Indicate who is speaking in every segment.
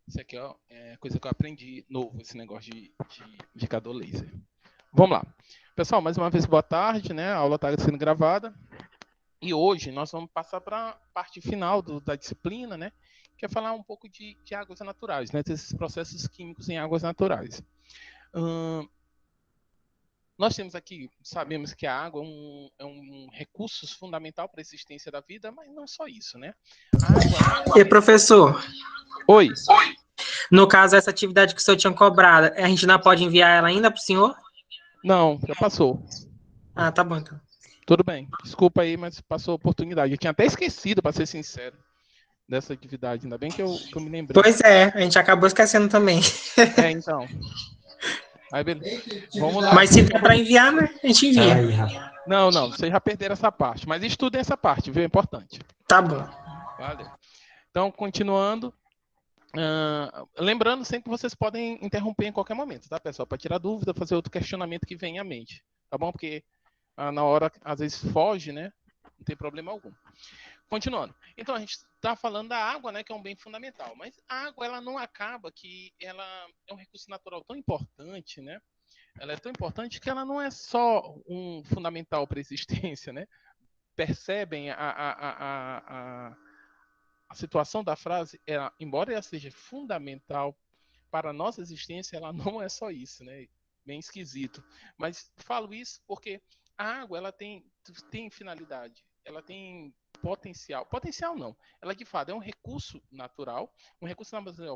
Speaker 1: Isso aqui ó, é coisa que eu aprendi novo, esse negócio de indicador laser. Vamos lá. Pessoal, mais uma vez, boa tarde, né? A aula está sendo gravada. E hoje nós vamos passar para a parte final da disciplina, né? Que é falar um pouco de águas naturais, né? Desses processos químicos em águas naturais. Nós temos aqui, sabemos que a água é um recurso fundamental para a existência da vida, mas não só isso, né? A água, ela
Speaker 2: E
Speaker 1: também...
Speaker 2: professor,
Speaker 1: Oi.
Speaker 2: no caso, essa atividade que o senhor tinha cobrado, a gente não pode enviar ela ainda para o senhor?
Speaker 1: Não, já passou.
Speaker 2: Ah, tá bom então.
Speaker 1: Tudo bem. Desculpa aí, mas passou a oportunidade. Eu tinha até esquecido, para ser sincero, dessa atividade. Ainda bem que eu me lembrei.
Speaker 2: Pois é, a gente acabou esquecendo também.
Speaker 1: Então. Aí, beleza. Vamos lá.
Speaker 2: Mas se der para enviar, né, a gente envia.
Speaker 1: Não, não, vocês já perderam essa parte. Mas estudem essa parte, viu? É importante.
Speaker 2: Tá bom.
Speaker 1: Valeu. Então, continuando. Lembrando sempre que vocês podem interromper em qualquer momento, tá, pessoal? Para tirar dúvida, fazer outro questionamento que vem à mente. Tá bom? Porque na hora, às vezes, foge, né? Não tem problema algum. Continuando. Então, a gente está falando da água, né, que é um bem fundamental. Mas a água, ela não acaba que ela é um recurso natural tão importante, né? Ela é tão importante que ela não é só um fundamental para a existência, né? Percebem a situação da frase? Embora ela seja fundamental para a nossa existência, ela não é só isso, né? Bem esquisito. Mas falo isso porque a água, ela tem finalidade, ela tem potencial. Potencial não. Ela, de fato, é um recurso natural,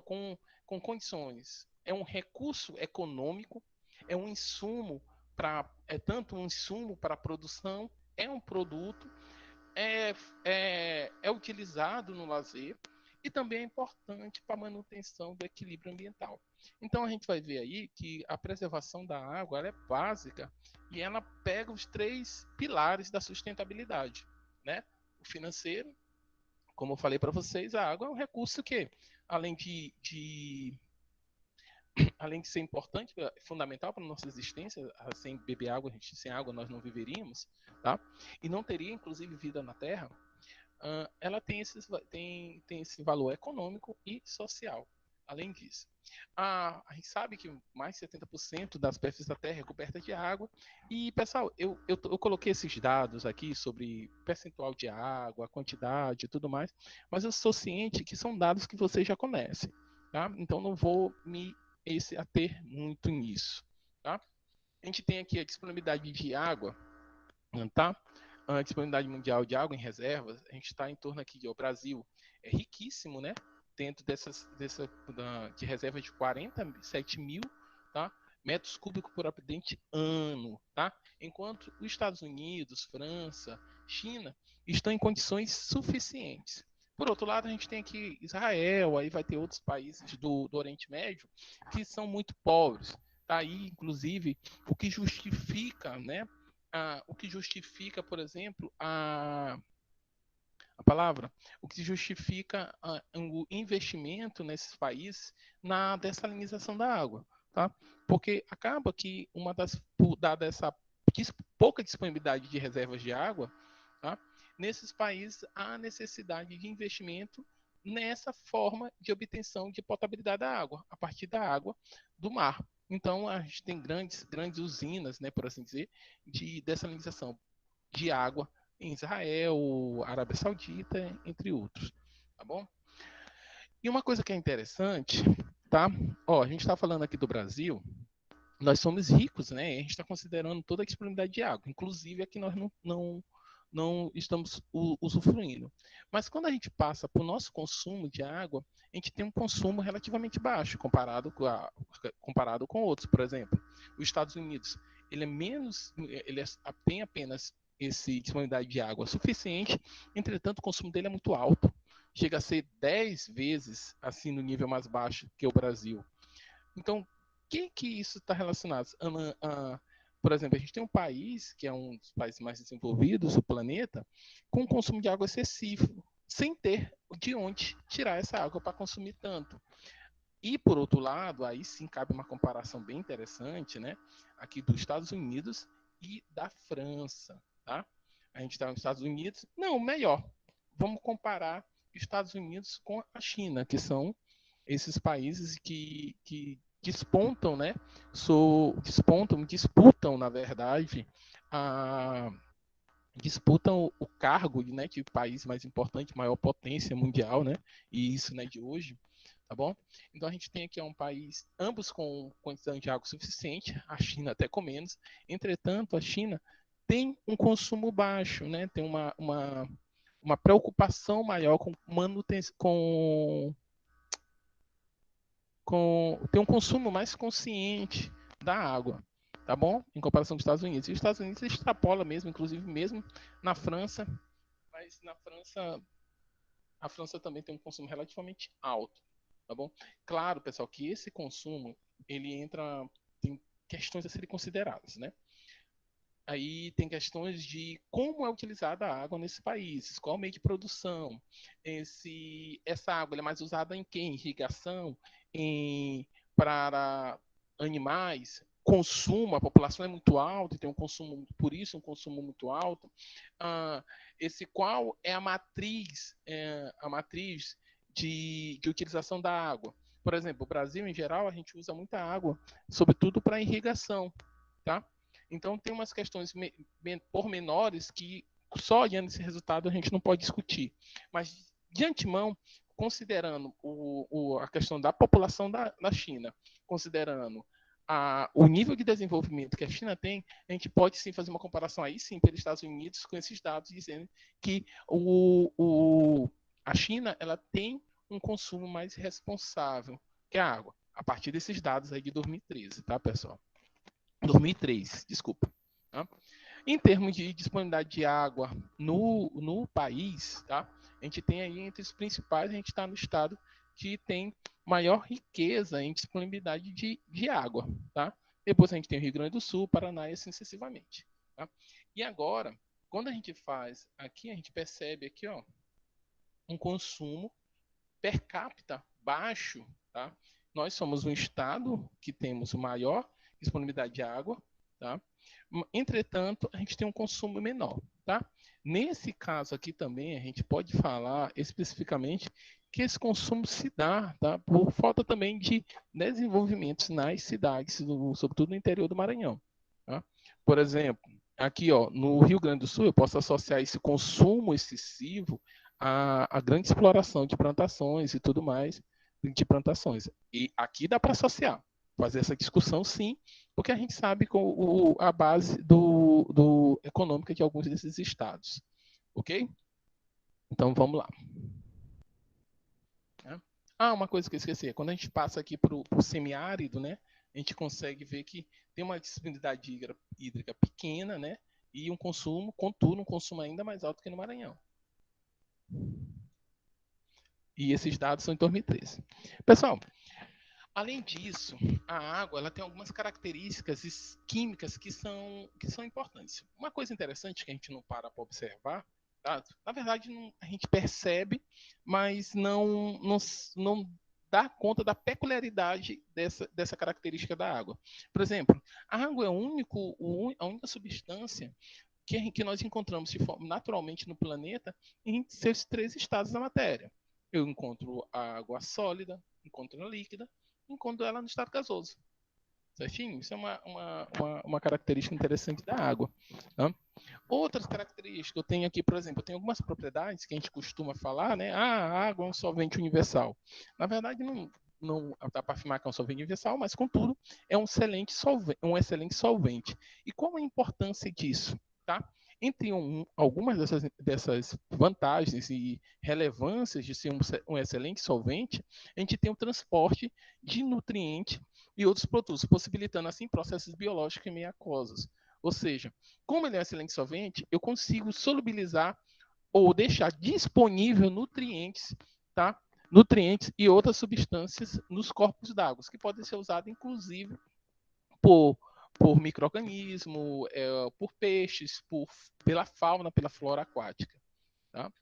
Speaker 1: com condições. É um recurso econômico, é um insumo é tanto um insumo para a produção, é um produto, é utilizado no lazer e também é importante para a manutenção do equilíbrio ambiental. Então a gente vai ver aí que a preservação da água ela é básica e ela pega os três pilares da sustentabilidade, né? O financeiro, como eu falei para vocês, a água é um recurso que, além além de ser importante, é fundamental para a nossa existência, sem beber água, sem água nós não viveríamos, tá? E não teria, inclusive, vida na Terra. Ela tem esse valor econômico e social. Além disso, a gente sabe que mais de 70% das superfície da Terra é coberta de água. E, pessoal, eu coloquei esses dados aqui sobre percentual de água, quantidade e tudo mais, mas eu sou ciente que são dados que vocês já conhecem, tá? Então não vou me ater muito nisso, tá? A gente tem aqui a disponibilidade de água, tá? A disponibilidade mundial de água em reservas, a gente está em torno aqui o Brasil é riquíssimo, né? Dentro de reserva de 47 mil, tá? Metros cúbicos por habitante ano, tá? Enquanto os Estados Unidos, França, China estão em condições suficientes. Por outro lado, a gente tem aqui Israel, aí vai ter outros países do Oriente Médio que são muito pobres. Tá aí, inclusive, o que justifica, né, o que justifica, por exemplo, a palavra, o que justifica o investimento nesses países na dessalinização da água, tá? Porque acaba que dada essa pouca disponibilidade de reservas de água, tá? Nesses países há necessidade de investimento nessa forma de obtenção de potabilidade da água, a partir da água do mar. Então, a gente tem grandes usinas, né, por assim dizer, de dessalinização de água em Israel, Arábia Saudita, entre outros, tá bom? E uma coisa que é interessante, tá? Ó, a gente está falando aqui do Brasil, nós somos ricos, né? A gente está considerando toda a disponibilidade de água, inclusive aqui nós não estamos usufruindo. Mas quando a gente passa para o nosso consumo de água, a gente tem um consumo relativamente baixo comparado com outros. Por exemplo, os Estados Unidos, ele tem apenas esse disponibilidade de água suficiente, entretanto o consumo dele é muito alto, chega a ser 10 vezes assim no nível mais baixo que o Brasil. Então, que isso está relacionado? Por exemplo, a gente tem um país, que é um dos países mais desenvolvidos do planeta, com um consumo de água excessivo, sem ter de onde tirar essa água para consumir tanto. E, por outro lado, aí sim cabe uma comparação bem interessante, né? Aqui dos Estados Unidos e da França, tá? A gente está nos Estados Unidos. Não, melhor. Vamos comparar Estados Unidos com a China, que são esses países que despontam, né? Disputam, na verdade, a disputam o cargo, né, de país mais importante, maior potência mundial, né? E isso, né, de hoje, tá bom? Então a gente tem aqui um país, ambos com quantidade de água suficiente, a China até com menos. Entretanto, a China tem um consumo baixo, né? Tem uma preocupação maior com manutenção, tem um consumo mais consciente da água, tá bom? Em comparação com os Estados Unidos. E os Estados Unidos extrapola mesmo, inclusive mesmo na França, mas na França, a França também tem um consumo relativamente alto, tá bom? Claro, pessoal, que esse consumo, ele entra, tem questões a serem consideradas, né? Aí tem questões de como é utilizada a água nesses países, qual o meio de produção, essa água é mais usada em quê? Em irrigação, para animais, consumo, a população é muito alta e tem um consumo, por isso um consumo muito alto. Qual é a matriz de utilização da água? Por exemplo, o Brasil, em geral, a gente usa muita água, sobretudo para irrigação, tá? Então, tem umas questões pormenores que só olhando esse resultado a gente não pode discutir. Mas, de antemão, considerando a questão da população da China, considerando o nível de desenvolvimento que a China tem, a gente pode sim fazer uma comparação aí sim pelos Estados Unidos com esses dados, dizendo que a China ela tem um consumo mais responsável que a água, a partir desses dados aí de 2013, tá, pessoal? 2003, desculpa. Tá? Em termos de disponibilidade de água no país, tá? A gente tem aí entre os principais, a gente está no estado que tem maior riqueza em disponibilidade de água, tá? Depois a gente tem o Rio Grande do Sul, Paraná e assim sucessivamente. Tá? E agora, quando a gente faz aqui, a gente percebe aqui, ó, um consumo per capita baixo, tá? Nós somos um estado que temos maior disponibilidade de água, tá? Entretanto, a gente tem um consumo menor, tá? Nesse caso aqui também, a gente pode falar especificamente que esse consumo se dá, tá? Por falta também de desenvolvimentos nas cidades, sobretudo no interior do Maranhão, tá? Por exemplo, aqui, ó, no Rio Grande do Sul, eu posso associar esse consumo excessivo à grande exploração de plantações e tudo mais, de plantações. E aqui dá para associar, fazer essa discussão sim, porque a gente sabe com a base do econômica de alguns desses estados. Ok? Então vamos lá. Uma coisa que eu esqueci, quando a gente passa aqui para o semiárido, né, a gente consegue ver que tem uma disponibilidade hídrica pequena, né, e um consumo, contudo, um consumo ainda mais alto que no Maranhão. E esses dados são em 2013. Pessoal, além disso, a água ela tem algumas características químicas que são importantes. Uma coisa interessante que a gente não para observar, tá? Na verdade a gente percebe, mas não dá conta da peculiaridade dessa característica da água. Por exemplo, a água é a única substância que nós encontramos naturalmente no planeta em seus 3 estados da matéria. Eu encontro a água sólida, encontro a líquida, encontro ela no estado gasoso. Certinho? Isso é uma característica interessante da água. Tá? Outras características eu tenho aqui, por exemplo, eu tenho algumas propriedades que a gente costuma falar, né? A água é um solvente universal. Na verdade, não dá para afirmar que é um solvente universal, mas, contudo, é um excelente solvente. E qual a importância disso? Tá? Entre algumas dessas vantagens e relevâncias de ser um excelente solvente, a gente tem o transporte de nutrientes e outros produtos, possibilitando assim processos biológicos em meio aquosos. Ou seja, como ele é um excelente solvente, eu consigo solubilizar ou deixar disponível nutrientes, tá? Nutrientes e outras substâncias nos corpos d'água, que podem ser usados inclusive por micro-organismos, por peixes, pela fauna, pela flora aquática. Tá?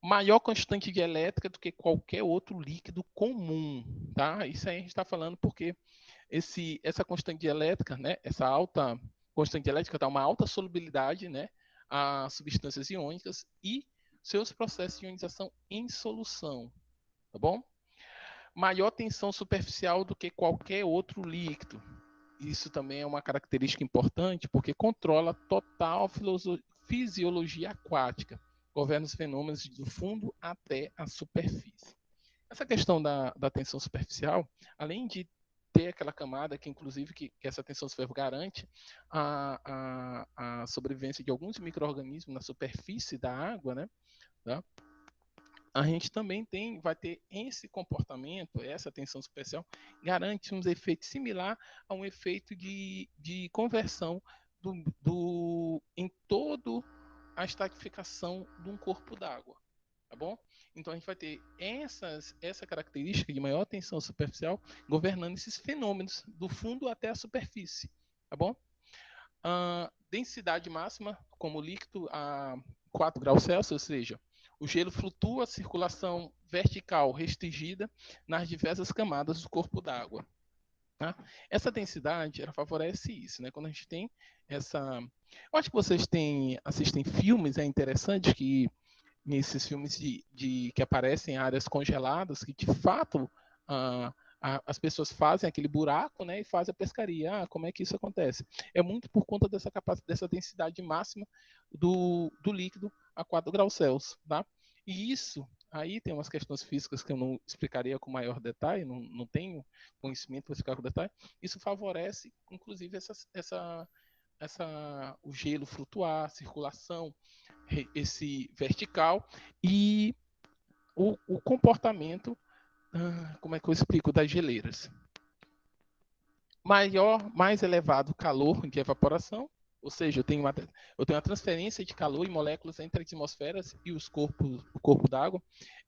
Speaker 1: Maior constante de elétrica do que qualquer outro líquido comum. Tá? Isso aí a gente está falando porque essa constante elétrica, né, essa alta constante elétrica dá uma alta solubilidade, né, a substâncias iônicas e seus processos de ionização em solução. Tá bom? maior tensão superficial do que qualquer outro líquido. Isso também é uma característica importante, porque controla a total fisiologia aquática, governa os fenômenos do fundo até a superfície. Essa questão da tensão superficial, além de ter aquela camada que, inclusive, que essa tensão superficial garante a sobrevivência de alguns micro-organismos na superfície da água, né? Tá? A gente também vai ter esse comportamento, essa tensão superficial, garante um efeito similar a um efeito de conversão em todo a estratificação de um corpo d'água, tá bom? Então a gente vai ter essa característica de maior tensão superficial governando esses fenômenos do fundo até a superfície, tá bom? Densidade máxima, como líquido, a 4 graus Celsius, ou seja, o gelo flutua, circulação vertical restringida nas diversas camadas do corpo d'água. Tá? Essa densidade, ela favorece isso, né? Quando a gente tem essa... Eu acho que vocês assistem filmes, é interessante que nesses filmes que aparecem áreas congeladas, que de fato as pessoas fazem aquele buraco, né, e fazem a pescaria. Como é que isso acontece? É muito por conta dessa densidade máxima do líquido a 4 graus Celsius, tá? E isso, aí tem umas questões físicas que eu não explicaria com maior detalhe, não tenho conhecimento para explicar com detalhe. Isso favorece, inclusive, o gelo flutuar, circulação, esse vertical e o comportamento, como é que eu explico, das geleiras. Mais elevado calor de evaporação, ou seja, eu tenho uma transferência de calor e moléculas entre as atmosferas e o corpo d'água.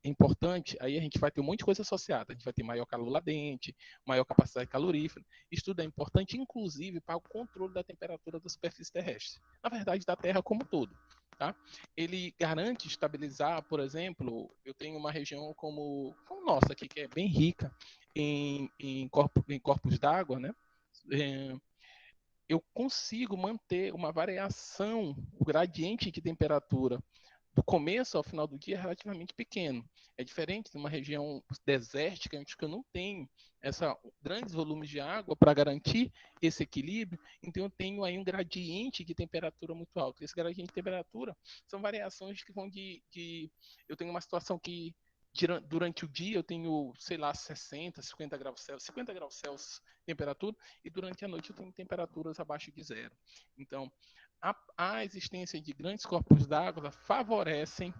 Speaker 1: É importante, aí a gente vai ter um monte de coisa associada. A gente vai ter maior calor latente, maior capacidade calorífera. Isso tudo é importante, inclusive, para o controle da temperatura da superfície terrestre. Na verdade, da Terra como um todo. Tá? Ele garante estabilizar, por exemplo, eu tenho uma região como nossa aqui, que é bem rica em corpos d'água, né? Eu consigo manter uma variação, o gradiente de temperatura do começo ao final do dia é relativamente pequeno. É diferente de uma região desértica, onde eu não tenho grandes volumes de água para garantir esse equilíbrio, então eu tenho aí um gradiente de temperatura muito alto. Esse gradiente de temperatura são variações que vão eu tenho uma situação que durante o dia eu tenho, sei lá, 60, 50 graus Celsius, 50 graus Celsius temperatura, e durante a noite eu tenho temperaturas abaixo de zero. Então, a existência de grandes corpos d'água favorecem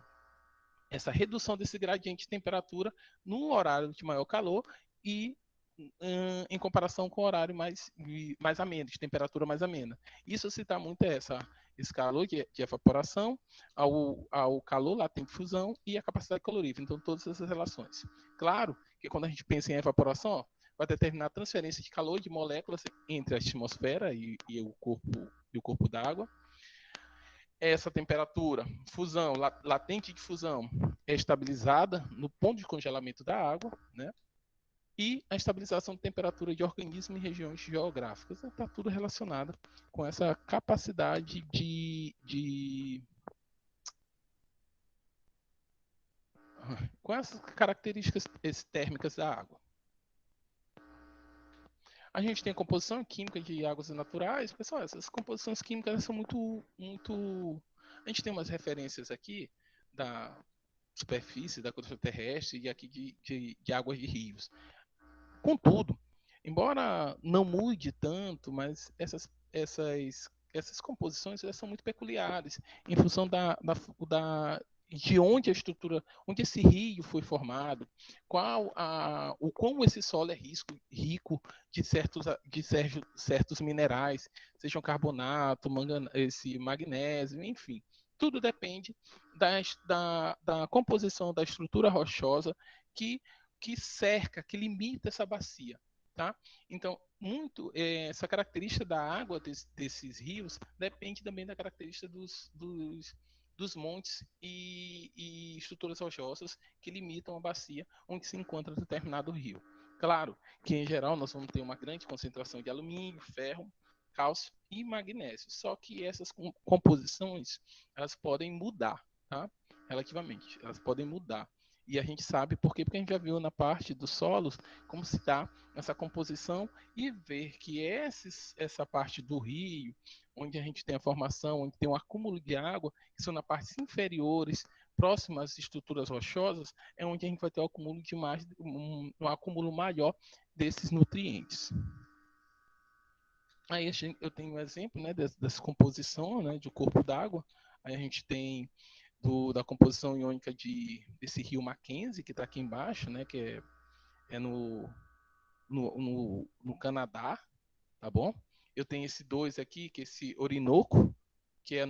Speaker 1: essa redução desse gradiente de temperatura no horário de maior calor e em comparação com o horário mais ameno, de temperatura mais amena. Isso se dá muito a esse calor de evaporação, ao calor latente de fusão e a capacidade calorífera. Então, todas essas relações. Claro que quando a gente pensa em evaporação, vai determinar a transferência de calor de moléculas entre a atmosfera e o corpo d'água. Essa temperatura, fusão, latente de fusão, é estabilizada no ponto de congelamento da água, né? E a estabilização de temperatura de organismos em regiões geográficas. Está tudo relacionado com essa capacidade com essas características térmicas da água. A gente tem a composição química de águas naturais. Pessoal, essas composições químicas são muito... A gente tem umas referências aqui da superfície, da crosta terrestre e aqui de águas de rios. Contudo, embora não mude tanto, mas essas composições elas são muito peculiares em função de onde a estrutura, onde esse rio foi formado, como esse solo é rico de certos minerais, sejam carbonato, magnésio, enfim. Tudo depende da composição da estrutura rochosa que cerca, que limita essa bacia. Tá? Então, essa característica da água desses rios depende também da característica dos montes e estruturas rochosas que limitam a bacia onde se encontra determinado rio. Claro que, em geral, nós vamos ter uma grande concentração de alumínio, ferro, cálcio e magnésio. Só que essas composições elas podem mudar, tá? Relativamente, elas podem mudar. E a gente sabe por quê? Porque a gente já viu na parte dos solos como se dá essa composição e ver que essa parte do rio, onde a gente tem a formação, onde tem um acúmulo de água, que são nas partes inferiores, próximas às estruturas rochosas, é onde a gente vai ter o acúmulo de um acúmulo maior desses nutrientes. Aí eu tenho um exemplo, né, dessa composição, né, de corpo d'água. Aí a gente tem da composição iônica desse rio Mackenzie, que está aqui embaixo, né, que é no Canadá, tá bom? Eu tenho esse 2 aqui, que é esse Orinoco, que é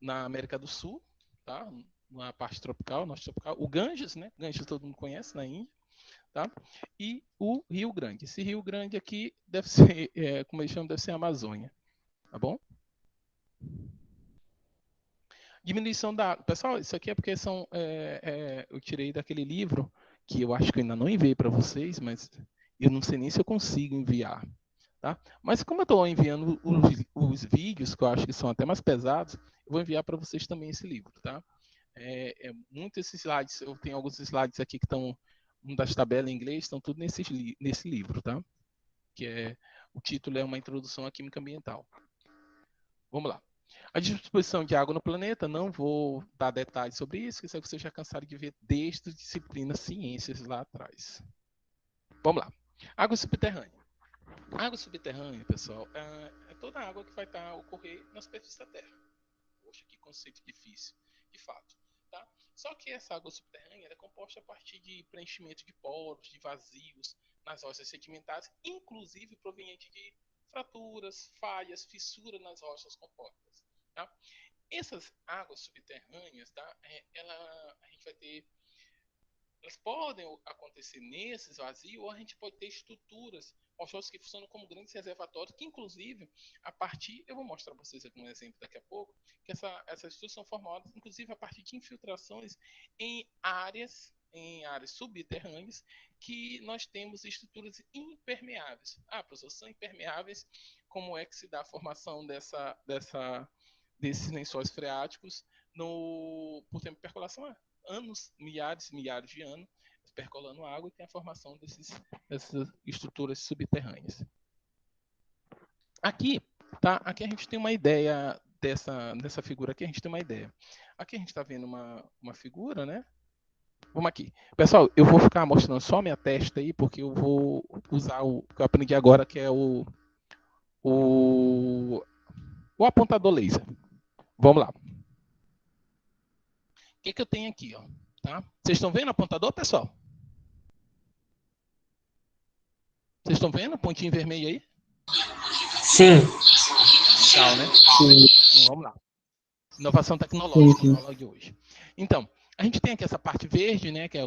Speaker 1: na América do Sul, tá? Na parte tropical, norte tropical. O Ganges, né? Ganges todo mundo conhece, na Índia, tá? E o Rio Grande. Esse Rio Grande aqui deve ser, como eles chamam, deve ser a Amazônia, tá bom? Diminuição da água. Pessoal, isso aqui é porque eu tirei daquele livro, que eu acho que eu ainda não enviei para vocês, mas eu não sei nem se eu consigo enviar. Tá? Mas como eu estou enviando os vídeos, que eu acho que são até mais pesados, eu vou enviar para vocês também esse livro. Tá? Muito esses slides, eu tenho alguns slides aqui que estão, das tabelas em inglês, estão tudo nesse livro. Tá? O título é Uma Introdução à Química Ambiental. Vamos lá. A distribuição de água no planeta, não vou dar detalhes sobre isso, que vocês já cansaram de ver desde a disciplina Ciências lá atrás. Vamos lá. Água subterrânea. Água subterrânea, pessoal, é toda a água que vai ocorrer na superfície da Terra. Poxa, que conceito difícil, de fato. Tá? Só que essa água subterrânea é composta a partir de preenchimento de poros, de vazios nas rochas sedimentares, inclusive proveniente de fraturas, falhas, fissuras nas rochas compostas. Tá? Essas águas subterrâneas, tá? A gente vai ter, elas podem acontecer nesses vazios, ou a gente pode ter estruturas rochosas que funcionam como grandes reservatórios, que inclusive, eu vou mostrar para vocês aqui um exemplo daqui a pouco, que essas estruturas são formadas, inclusive, a partir de infiltrações em áreas subterrâneas, que nós temos estruturas impermeáveis. Professor, são impermeáveis, como é que se dá a formação desses lençóis freáticos por tempo de percolação? Anos, milhares de anos, percolando água, e tem a formação dessas estruturas subterrâneas. Aqui a gente tem uma ideia dessa figura aqui, a gente tem uma ideia. Aqui a gente está vendo uma figura, né? Vamos aqui. Pessoal, eu vou ficar mostrando só minha testa aí, porque eu vou usar o que eu aprendi agora, que é o apontador laser. Vamos lá. O que eu tenho aqui, ó? Tá? Vocês estão vendo o apontador, pessoal? Vocês estão vendo o pontinho vermelho aí?
Speaker 2: Sim.
Speaker 1: Legal, né? Sim. Então, vamos lá. Inovação tecnológica, na aula de hoje. Então, a gente tem aqui essa parte verde, né, que é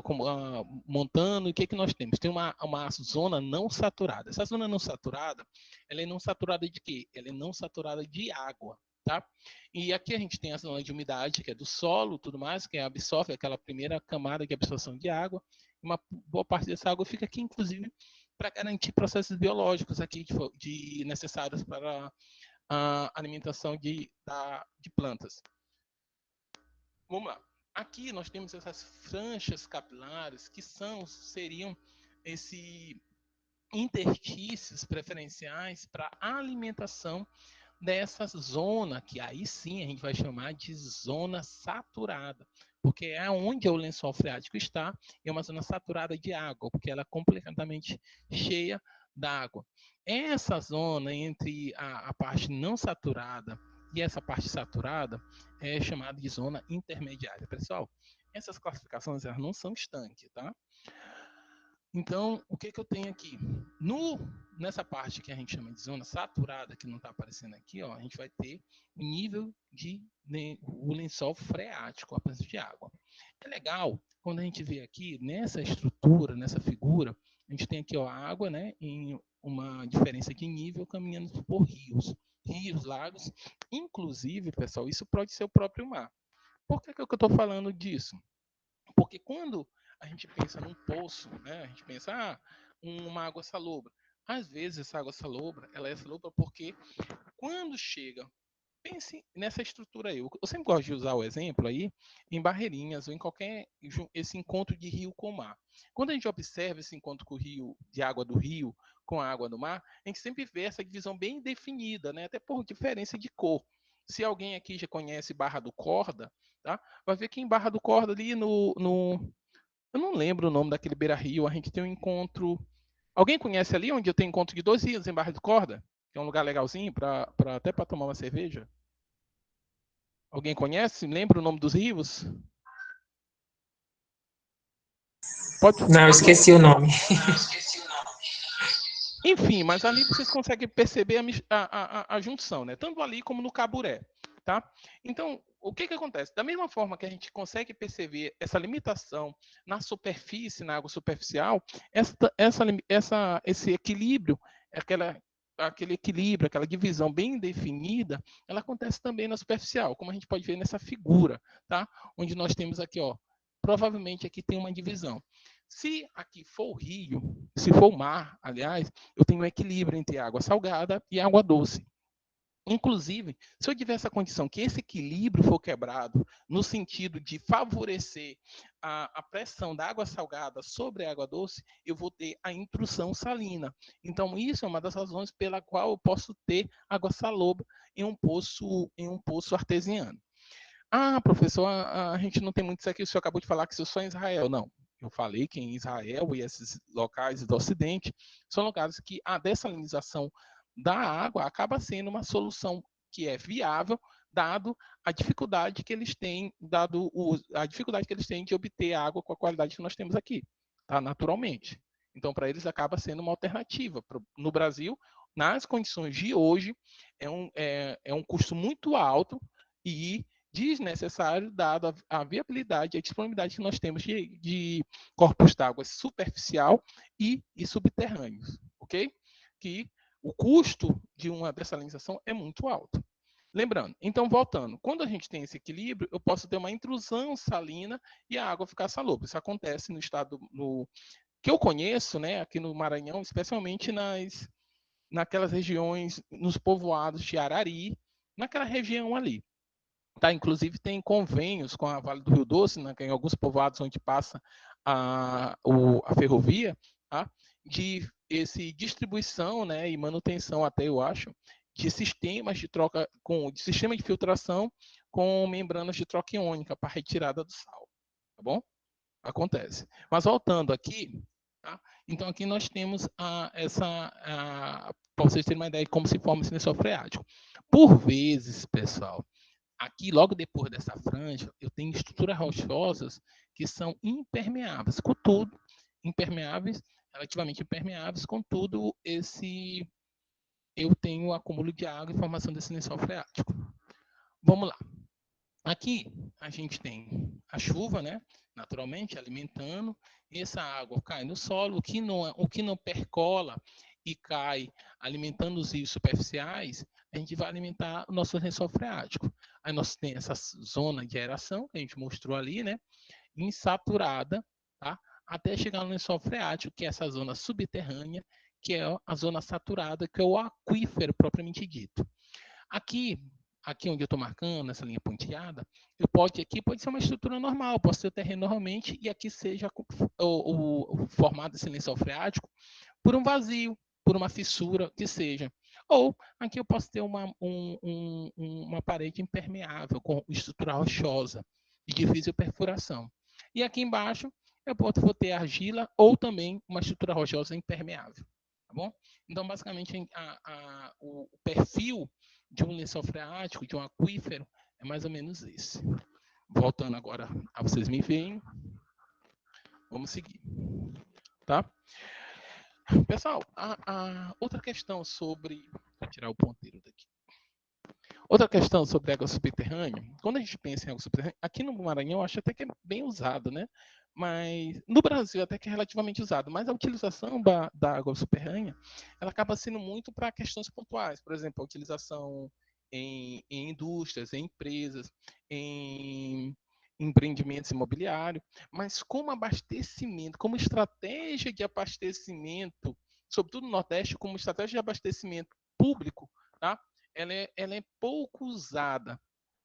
Speaker 1: montando, e o que nós temos? Tem uma zona não saturada. Essa zona não saturada, ela é não saturada de quê? Ela é não saturada de água, tá? E aqui a gente tem a zona de umidade, que é do solo, tudo mais, que absorve aquela primeira camada de absorção de água. Uma boa parte dessa água fica aqui, inclusive, para garantir processos biológicos aqui necessários para a alimentação de plantas. Vamos lá. Aqui nós temos essas franjas capilares que seriam esses interstícios preferenciais para a alimentação dessa zona, que aí sim a gente vai chamar de zona saturada, porque é onde o lençol freático está, é uma zona saturada de água, porque ela é completamente cheia d'água. Essa zona entre a parte não saturada e essa parte saturada é chamada de zona intermediária. Pessoal, essas classificações elas não são estanques, tá? Então, o que eu tenho aqui? Nessa parte que a gente chama de zona saturada, que não está aparecendo aqui, ó, a gente vai ter o nível o lençol freático, a presença de água. É legal, quando a gente vê aqui, nessa estrutura, nessa figura, a gente tem aqui ó, a água, né, em uma diferença de nível caminhando por rios, lagos. Inclusive, pessoal, isso pode ser o próprio mar. Por que eu estou falando disso? Porque quando a gente pensa num poço, né? A gente pensa, uma água salobra. Às vezes essa água salobra, ela é salobra porque quando chega pense nessa estrutura aí. Eu sempre gosto de usar o exemplo aí em Barreirinhas ou em qualquer esse encontro de rio com mar. Quando a gente observa esse encontro com o rio, de água do rio com a água do mar, a gente sempre vê essa divisão bem definida, né? Até por diferença de cor. Se alguém aqui já conhece Barra do Corda, tá? Vai ver que em Barra do Corda ali eu não lembro o nome daquele beira-rio, a gente tem um encontro. Alguém conhece ali onde eu tenho encontro de 2 rios em Barra do Corda? Que é um lugar legalzinho até para tomar uma cerveja. Alguém conhece? Lembra o nome dos rios? Pode.
Speaker 2: Não, eu esqueci o nome.
Speaker 1: Enfim, mas ali vocês conseguem perceber a junção, né? Tanto ali como no Caburé, tá? Então, o que acontece? Da mesma forma que a gente consegue perceber essa limitação na superfície, na água superficial, esse equilíbrio, aquele equilíbrio, aquela divisão bem definida, ela acontece também na superficial, como a gente pode ver nessa figura, tá? Onde nós temos aqui, ó, provavelmente aqui tem uma divisão. Se aqui for o rio, se for o mar, aliás, eu tenho um equilíbrio entre água salgada e água doce. Inclusive, se eu tiver essa condição que esse equilíbrio for quebrado, no sentido de favorecer a pressão da água salgada sobre a água doce, eu vou ter a intrusão salina. Então, isso é uma das razões pela qual eu posso ter água salobra em um poço artesiano. Ah, professor, a gente não tem muito isso aqui, o senhor acabou de falar que isso só em Israel. Não, eu falei que em Israel e esses locais do Ocidente são locais que a dessalinização da água acaba sendo uma solução que é viável, dado a dificuldade que eles têm, a dificuldade que eles têm de obter água com a qualidade que nós temos aqui, tá? Naturalmente. Então, para eles acaba sendo uma alternativa. No Brasil, nas condições de hoje, é um custo muito alto e desnecessário, dado a viabilidade e a disponibilidade que nós temos de corpos d'água superficial e subterrâneos, ok? Que o custo de uma dessalinização é muito alto. Lembrando, então voltando, quando a gente tem esse equilíbrio, eu posso ter uma intrusão salina e a água ficar salobra. Isso acontece no estado que eu conheço, né, aqui no Maranhão, especialmente naquelas regiões, nos povoados de Arari, naquela região ali. Tá? Inclusive tem convênios com a Vale do Rio Doce, né, em alguns povoados onde passa a ferrovia, tá? De distribuição, né, e manutenção até, eu acho, de sistemas de troca, de sistema de filtração com membranas de troca iônica para retirada do sal. Tá bom? Acontece. Mas voltando aqui, tá? Então aqui nós temos para vocês terem uma ideia de como se forma esse lençol freático. Por vezes, pessoal, aqui, logo depois dessa franja, eu tenho estruturas rochosas que são impermeáveis, contudo, impermeáveis, relativamente impermeáveis, contudo, eu tenho o acúmulo de água e formação desse lençol freático. Vamos lá. Aqui a gente tem a chuva, né? Naturalmente, alimentando, e essa água cai no solo, o que não percola e cai alimentando os rios superficiais, a gente vai alimentar o nosso lençol freático. Aí nós temos essa zona de aeração, que a gente mostrou ali, né? Insaturada, tá? Até chegar no lençol freático, que é essa zona subterrânea, que é a zona saturada, que é o aquífero propriamente dito. Aqui onde eu estou marcando, essa linha ponteada, aqui pode ser uma estrutura normal, posso ter o terreno normalmente, e aqui seja o formado esse lençol freático por um vazio, por uma fissura, que seja. Ou aqui eu posso ter uma parede impermeável, com estrutura rochosa, de difícil perfuração. E aqui embaixo eu vou ter argila ou também uma estrutura rochosa impermeável. Tá bom? Então, basicamente, o perfil de um lençol freático, de um aquífero, é mais ou menos esse. Voltando agora a vocês me veem. Vamos seguir. Tá? Pessoal, a outra questão sobre... Vou tirar o ponteiro daqui. Outra questão sobre água subterrânea, quando a gente pensa em água subterrânea, aqui no Maranhão eu acho até que é bem usado, né? Mas no Brasil até que é relativamente usado, mas a utilização da água subterrânea, ela acaba sendo muito para questões pontuais, por exemplo, a utilização em indústrias, em empresas, em empreendimentos imobiliários, mas como abastecimento, como estratégia de abastecimento, sobretudo no Nordeste, como estratégia de abastecimento público, tá? ela é pouco usada.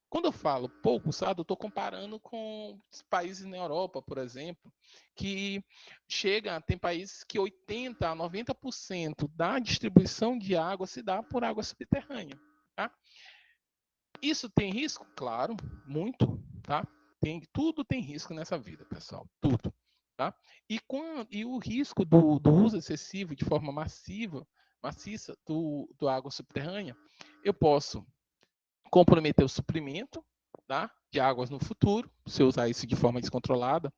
Speaker 1: Quando eu falo pouco usado, eu estou comparando com os países na Europa, por exemplo, que tem países que 80% a 90% da distribuição de água se dá por água subterrânea. Tá? Isso tem risco? Claro, muito. Tá? Tudo tem risco nessa vida, pessoal. Tudo. Tá? E o risco do uso excessivo de forma maciça do água subterrânea, eu posso comprometer o suprimento, tá, de águas no futuro, se eu usar isso de forma descontrolada,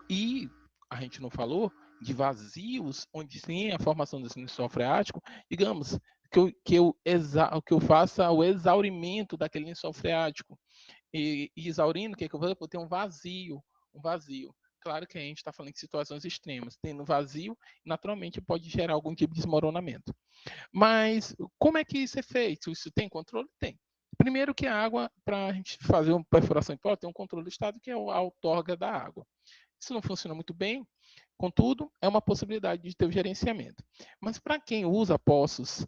Speaker 1: e a gente não falou de vazios onde tem a formação desse lençol freático, digamos que eu faça o exaurimento daquele lençol freático e exaurindo, o que eu vou ter um vazio. Claro que a gente está falando de situações extremas. Tendo vazio, naturalmente pode gerar algum tipo de desmoronamento. Mas como é que isso é feito? Isso tem controle? Tem. Primeiro que a água, para a gente fazer uma perfuração em pó, tem um controle do estado que é a outorga da água. Isso não funciona muito bem, contudo, é uma possibilidade de ter o gerenciamento. Mas para quem usa poços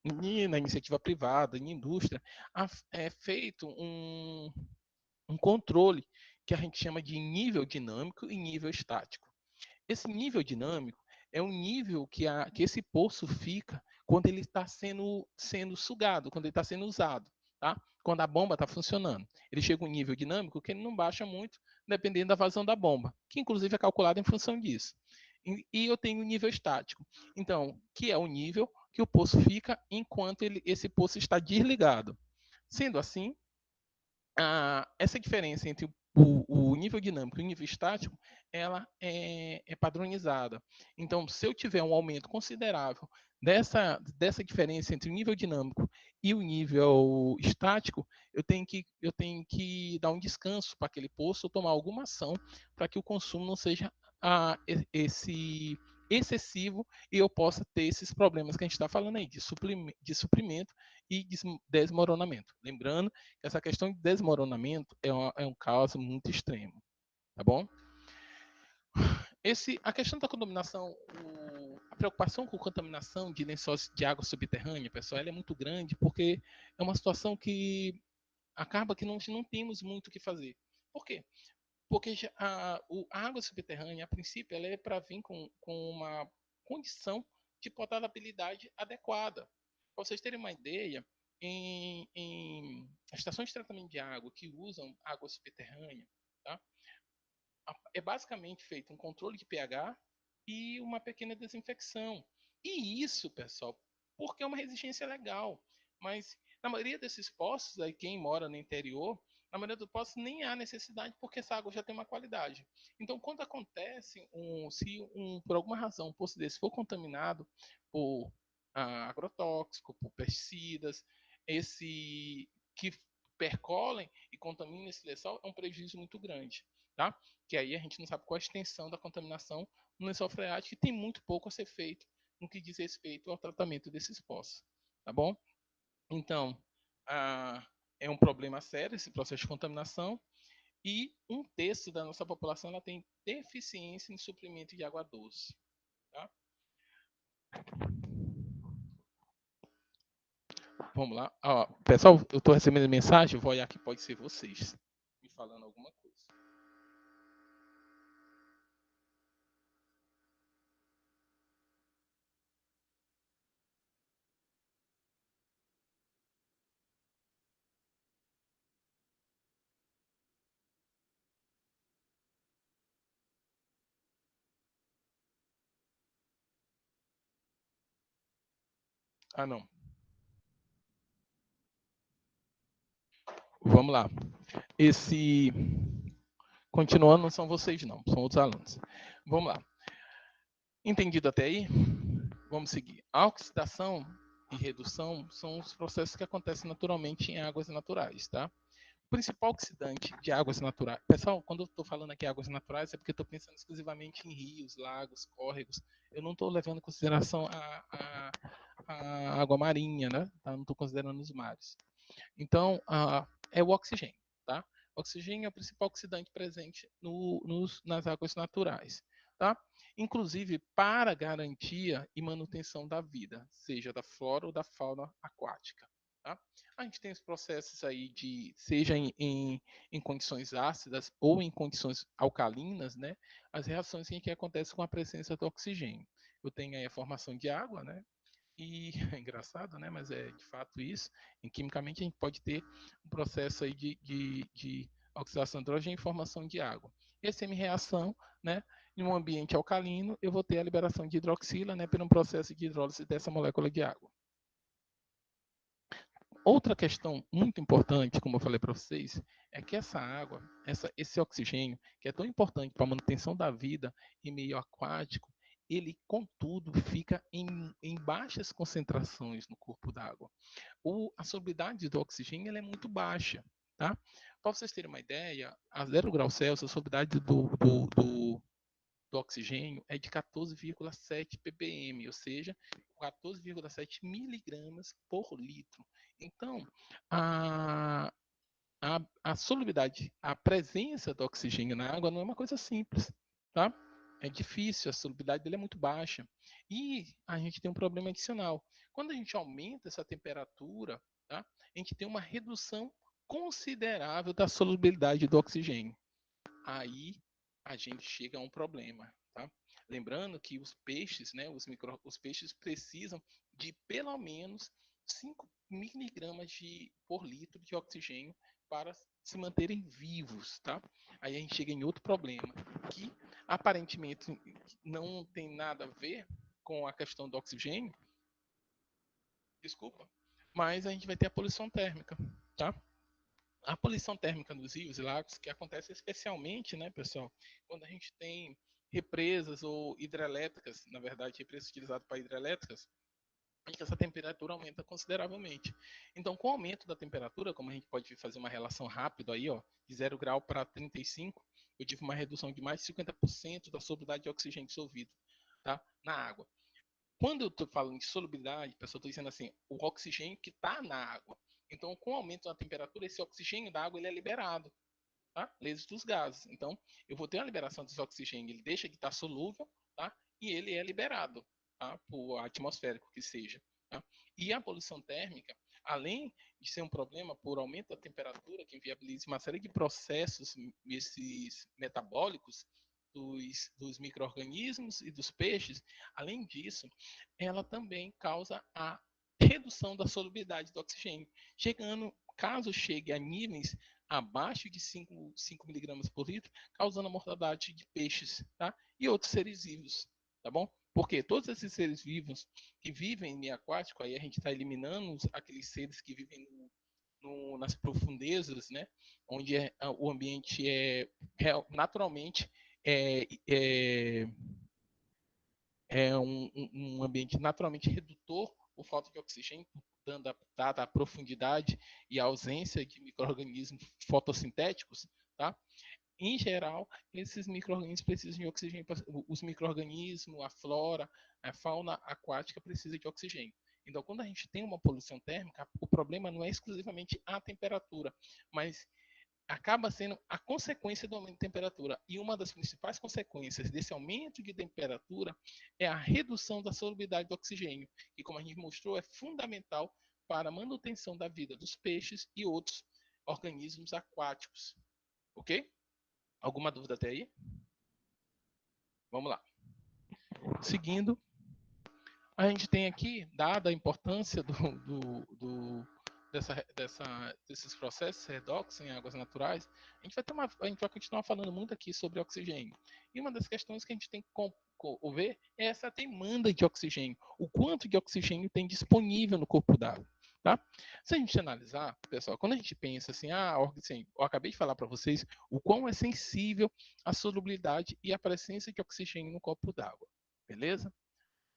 Speaker 1: na iniciativa privada, em indústria, é feito um controle que a gente chama de nível dinâmico e nível estático. Esse nível dinâmico é um nível que esse poço fica quando ele está sendo sugado, quando ele está sendo usado, tá? Quando a bomba está funcionando. Ele chega a um nível dinâmico que ele não baixa muito, dependendo da vazão da bomba, que inclusive é calculado em função disso. E eu tenho o nível estático. Então, que é o nível que o poço fica enquanto esse poço está desligado. Sendo assim, essa diferença entre o nível dinâmico e o nível estático, ela é padronizada. Então, se eu tiver um aumento considerável dessa diferença entre o nível dinâmico e o nível estático, eu tenho que dar um descanso para aquele poço ou tomar alguma ação para que o consumo não seja esse excessivo e eu possa ter esses problemas que a gente está falando aí, de suprimento e desmoronamento. Lembrando que essa questão de desmoronamento é um caso muito extremo, tá bom? A questão da contaminação, a preocupação com contaminação de lençóis de água subterrânea, pessoal, ela é muito grande porque é uma situação que acaba que nós não temos muito o que fazer. Por quê? Porque a água subterrânea, a princípio, ela é para vir com uma condição de potabilidade adequada. Para vocês terem uma ideia, em estações de tratamento de água que usam água subterrânea, tá? É basicamente feito um controle de pH e uma pequena desinfecção. E isso, pessoal, porque é uma resistência legal. Mas na maioria desses poços, aí quem mora no interior, na maioria dos poços nem há necessidade porque essa água já tem uma qualidade. Então, quando acontece, por alguma razão um poço desse for contaminado por agrotóxico, por pesticidas, esse que percolem e contaminam esse lençol, é um prejuízo muito grande, tá? Que aí a gente não sabe qual a extensão da contaminação no lençol freático e tem muito pouco a ser feito no que diz respeito ao tratamento desses poços, tá bom? Então, é um problema sério esse processo de contaminação e um terço da nossa população ela tem deficiência em suprimento de água doce, tá? Vamos lá. Pessoal, eu estou recebendo mensagem, vou olhar que pode ser vocês me falando alguma coisa. Não. Vamos lá. Continuando, não são vocês não, são outros alunos. Vamos lá. Entendido até aí? Vamos seguir. A oxidação e redução são os processos que acontecem naturalmente em águas naturais, tá? O principal oxidante de águas naturais... Pessoal, quando eu estou falando aqui águas naturais, é porque eu estou pensando exclusivamente em rios, lagos, córregos. Eu não estou levando em consideração a água marinha, né? Tá? Não estou considerando os mares. Então, é o oxigênio, tá? O oxigênio é o principal oxidante presente nas águas naturais, tá? inclusive para garantia e manutenção da vida, seja da flora ou da fauna aquática. Tá? A gente tem os processos aí de, seja em condições ácidas ou em condições alcalinas, né? As reações que acontecem com a presença do oxigênio. Eu tenho aí a formação de água, né? E é engraçado, né? Mas é de fato isso. E, quimicamente a gente pode ter um processo aí de oxidação de hidrogênio e formação de água. Essa reação, né? Em um ambiente alcalino, eu vou ter a liberação de hidroxila, né? Por um processo de hidrólise dessa molécula de água. Outra questão muito importante, como eu falei para vocês, é que essa água, esse oxigênio, que é tão importante para a manutenção da vida em meio aquático, ele, contudo, fica em baixas concentrações no corpo d'água. A solubilidade do oxigênio ela é muito baixa. Tá? Para vocês terem uma ideia, a 0 graus Celsius, a solubilidade do oxigênio é de 14,7 ppm, ou seja, 14,7 miligramas por litro. Então, a solubilidade, a presença do oxigênio na água não é uma coisa simples, tá? É difícil, a solubilidade dele é muito baixa. E a gente tem um problema adicional. Quando a gente aumenta essa temperatura, tá? A gente tem uma redução considerável da solubilidade do oxigênio. Aí a gente chega a um problema, tá? Lembrando que os peixes, né, os peixes precisam de pelo menos 5 miligramas por litro de oxigênio para se manterem vivos, tá? Aí a gente chega em outro problema, que aparentemente não tem nada a ver com a questão do oxigênio, desculpa, mas a gente vai ter a poluição térmica, tá? A poluição térmica nos rios e lagos, que acontece especialmente, né, pessoal, quando a gente tem represas ou hidrelétricas, na verdade, represas utilizadas para hidrelétricas, em que essa temperatura aumenta consideravelmente. Então, com o aumento da temperatura, como a gente pode fazer uma relação rápida aí, ó, de 0 grau para 35, eu tive uma redução de mais de 50% da solubilidade de oxigênio dissolvido, tá, na água. Quando eu estou falando de solubilidade, pessoal, estou dizendo assim, o oxigênio que está na água. Então, com o aumento da temperatura, esse oxigênio da água ele é liberado, tá? Leis dos gases. Então, eu vou ter a liberação desse oxigênio, ele deixa de estar solúvel, tá? E ele é liberado, tá? Por atmosférico que seja. Tá? E a poluição térmica, além de ser um problema por aumento da temperatura, que inviabiliza uma série de processos, esses metabólicos, dos micro-organismos e dos peixes, além disso, ela também causa a redução da solubilidade do oxigênio, chegando, caso chegue a níveis abaixo de 5 miligramas por litro, causando a mortandade de peixes, tá? E outros seres vivos, tá bom? Porque todos esses seres vivos que vivem em meio aquático, aí a gente está eliminando aqueles seres que vivem nas profundezas, né? Onde o ambiente é naturalmente é, é, é um ambiente naturalmente redutor por falta de oxigênio, dada a profundidade e a ausência de micro-organismos fotossintéticos, tá? Em geral, esses micro-organismos precisam de oxigênio. Os micro-organismos, a flora, a fauna aquática precisa de oxigênio. Então, quando a gente tem uma poluição térmica, o problema não é exclusivamente a temperatura, mas acaba sendo a consequência do aumento de temperatura. E uma das principais consequências desse aumento de temperatura é a redução da solubilidade do oxigênio, que, como a gente mostrou, é fundamental para a manutenção da vida dos peixes e outros organismos aquáticos. Ok? Alguma dúvida até aí? Vamos lá. Seguindo, a gente tem aqui, dada a importância desses processos redox em águas naturais, a gente vai continuar falando muito aqui sobre oxigênio. E uma das questões que a gente tem que ver é essa demanda de oxigênio, o quanto de oxigênio tem disponível no corpo d'água. Tá? Se a gente analisar, pessoal, quando a gente pensa assim, assim, eu acabei de falar para vocês o quão é sensível a solubilidade e a presença de oxigênio no corpo d'água, beleza?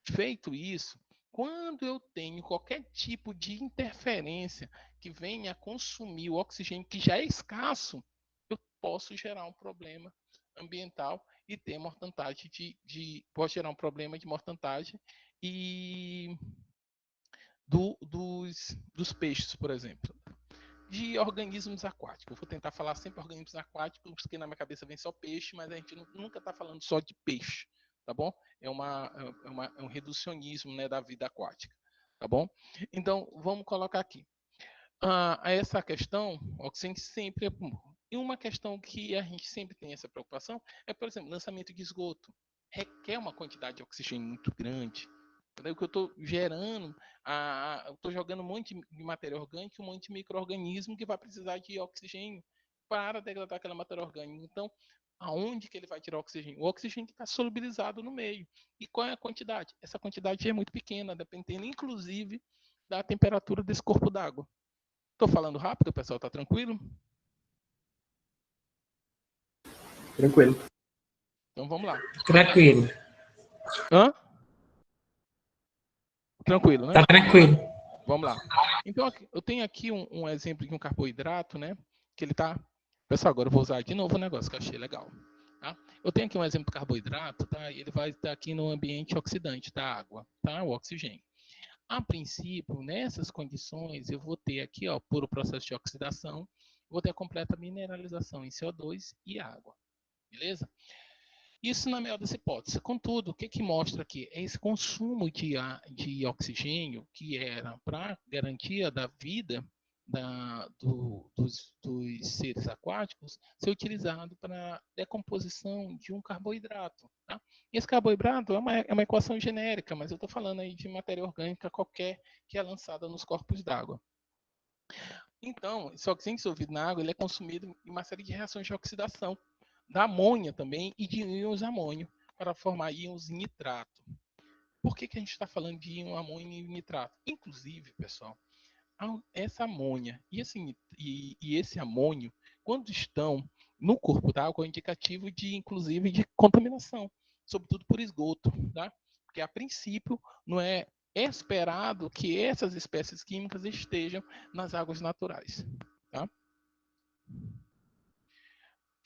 Speaker 1: Feito isso, quando eu tenho qualquer tipo de interferência que venha a consumir o oxigênio que já é escasso, eu posso gerar um problema ambiental e ter mortandade pode gerar um problema de mortandade e dos peixes, por exemplo. De organismos aquáticos. Eu vou tentar falar sempre organismos aquáticos, porque na minha cabeça vem só peixe, mas a gente nunca está falando só de peixe, tá bom? É um reducionismo, né, da vida aquática, tá bom? Então, vamos colocar aqui. Essa questão, o oxigênio sempre é... E uma questão que a gente sempre tem essa preocupação é, por exemplo, lançamento de esgoto. Requer uma quantidade de oxigênio muito grande. O que eu estou gerando, eu estou jogando um monte de matéria orgânica, um monte de micro-organismo que vai precisar de oxigênio para degradar aquela matéria orgânica. Então, aonde que ele vai tirar o oxigênio? O oxigênio que está solubilizado no meio. E qual é a quantidade? Essa quantidade é muito pequena, dependendo, inclusive, da temperatura desse corpo d'água. Estou falando rápido, pessoal? Tá tranquilo?
Speaker 3: Tranquilo.
Speaker 1: Então vamos lá.
Speaker 2: Tranquilo.
Speaker 1: Hã? Tranquilo, né?
Speaker 2: Tá tranquilo.
Speaker 1: Vamos lá. Então, eu tenho aqui um exemplo de um carboidrato, né? Que ele tá... Pessoal, agora eu vou usar de novo o negócio que eu achei legal. Tá? Eu tenho aqui um exemplo de carboidrato, tá? E ele vai estar aqui no ambiente oxidante da água, tá? O oxigênio. A princípio, nessas condições, eu vou ter aqui, ó, por o processo de oxidação, vou ter a completa mineralização em CO2 e água. Beleza? Isso na melhor das hipóteses. Contudo, o que mostra aqui? É esse consumo de oxigênio que era para garantia da vida dos seres aquáticos ser utilizado para decomposição de um carboidrato. Tá? E esse carboidrato é uma equação genérica, mas eu estou falando aí de matéria orgânica qualquer que é lançada nos corpos d'água. Então, esse oxigênio dissolvido na água ele é consumido em uma série de reações de oxidação da amônia também e de íons amônio para formar íons nitrato. Por que a gente está falando de íon amônio e nitrato? Inclusive, pessoal, essa amônia e esse amônio, quando estão no corpo d'água, é indicativo de, inclusive, de contaminação, sobretudo por esgoto, tá? Porque a princípio não é esperado que essas espécies químicas estejam nas águas naturais, tá?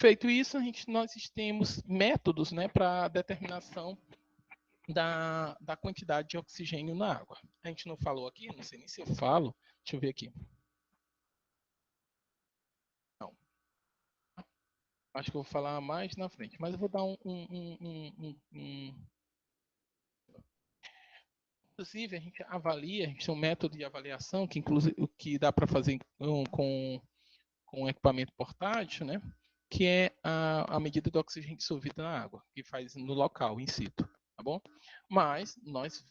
Speaker 1: Feito isso, nós temos métodos, né, para determinação da quantidade de oxigênio na água. A gente não falou aqui, não sei nem se eu falo. Deixa eu ver aqui. Não. Acho que eu vou falar mais na frente, mas eu vou dar Inclusive, a gente avalia, a gente tem um método de avaliação que, inclusive, que dá para fazer com equipamento portátil, né? Que é a medida do oxigênio dissolvido na água, que faz no local, in situ, tá bom? Mas nós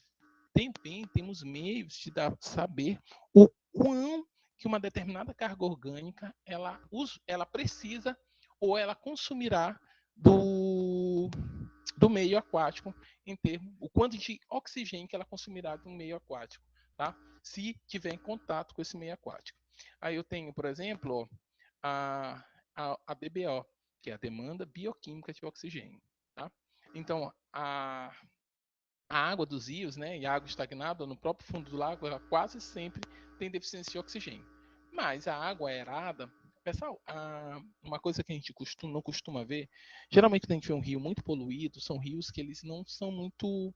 Speaker 1: também temos meios de saber o quão que uma determinada carga orgânica ela precisa ou ela consumirá do meio aquático, em termos o quanto de oxigênio que ela consumirá do meio aquático, tá? Se tiver em contato com esse meio aquático. Aí eu tenho, por exemplo, a DBO, que é a demanda bioquímica de oxigênio, tá? Então, a água dos rios, né, e a água estagnada no próprio fundo do lago, ela quase sempre tem deficiência de oxigênio. Mas a água aerada, pessoal, uma coisa que a gente não costuma ver, geralmente quando a gente vê um rio muito poluído, são rios que eles não são muito,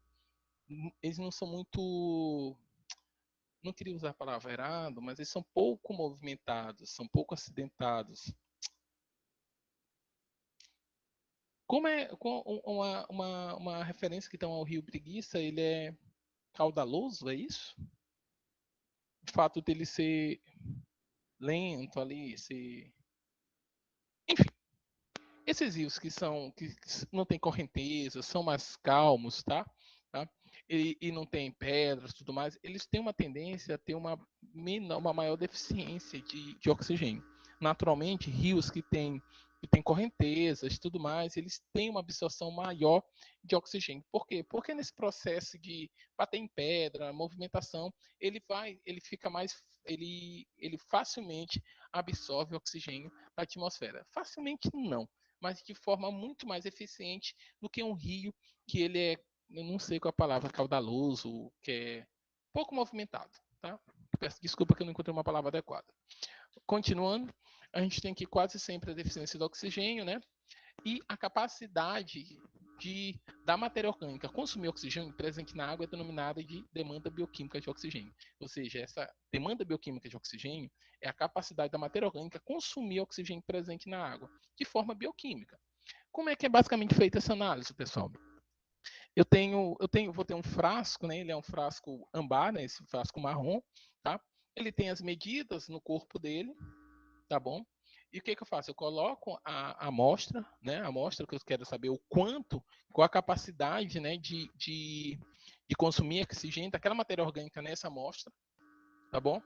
Speaker 1: não queria usar a palavra aerado, mas eles são pouco movimentados, são pouco acidentados. Como é uma referência que tem ao Rio Preguiça, ele é caudaloso, é isso? O fato dele ser lento ali, enfim, esses rios que não tem correnteza, são mais calmos, tá? E não tem pedras, tudo mais, eles têm uma tendência a ter uma maior deficiência de oxigênio. Naturalmente, rios que têm correntezas, tudo mais, eles têm uma absorção maior de oxigênio. Por quê? Porque nesse processo de bater em pedra, movimentação, ele fica mais, ele facilmente absorve oxigênio da atmosfera. Facilmente não, mas de forma muito mais eficiente do que um rio que ele é, eu não sei qual é a palavra, caudaloso, que é pouco movimentado, tá? Peço desculpa que eu não encontrei uma palavra adequada. Continuando, a gente tem aqui quase sempre a deficiência de oxigênio, né? E a capacidade da matéria orgânica consumir oxigênio presente na água é denominada de demanda bioquímica de oxigênio. Ou seja, essa demanda bioquímica de oxigênio é a capacidade da matéria orgânica consumir oxigênio presente na água, de forma bioquímica. Como é que é basicamente feita essa análise, pessoal? vou ter um frasco, né? Ele é um frasco âmbar, né? Esse frasco marrom, tá? Ele tem as medidas no corpo dele, tá bom? E o que eu faço? Eu coloco a amostra, né? A amostra que eu quero saber o quanto, qual a capacidade, né? De consumir oxigênio daquela matéria orgânica nessa amostra, tá bom?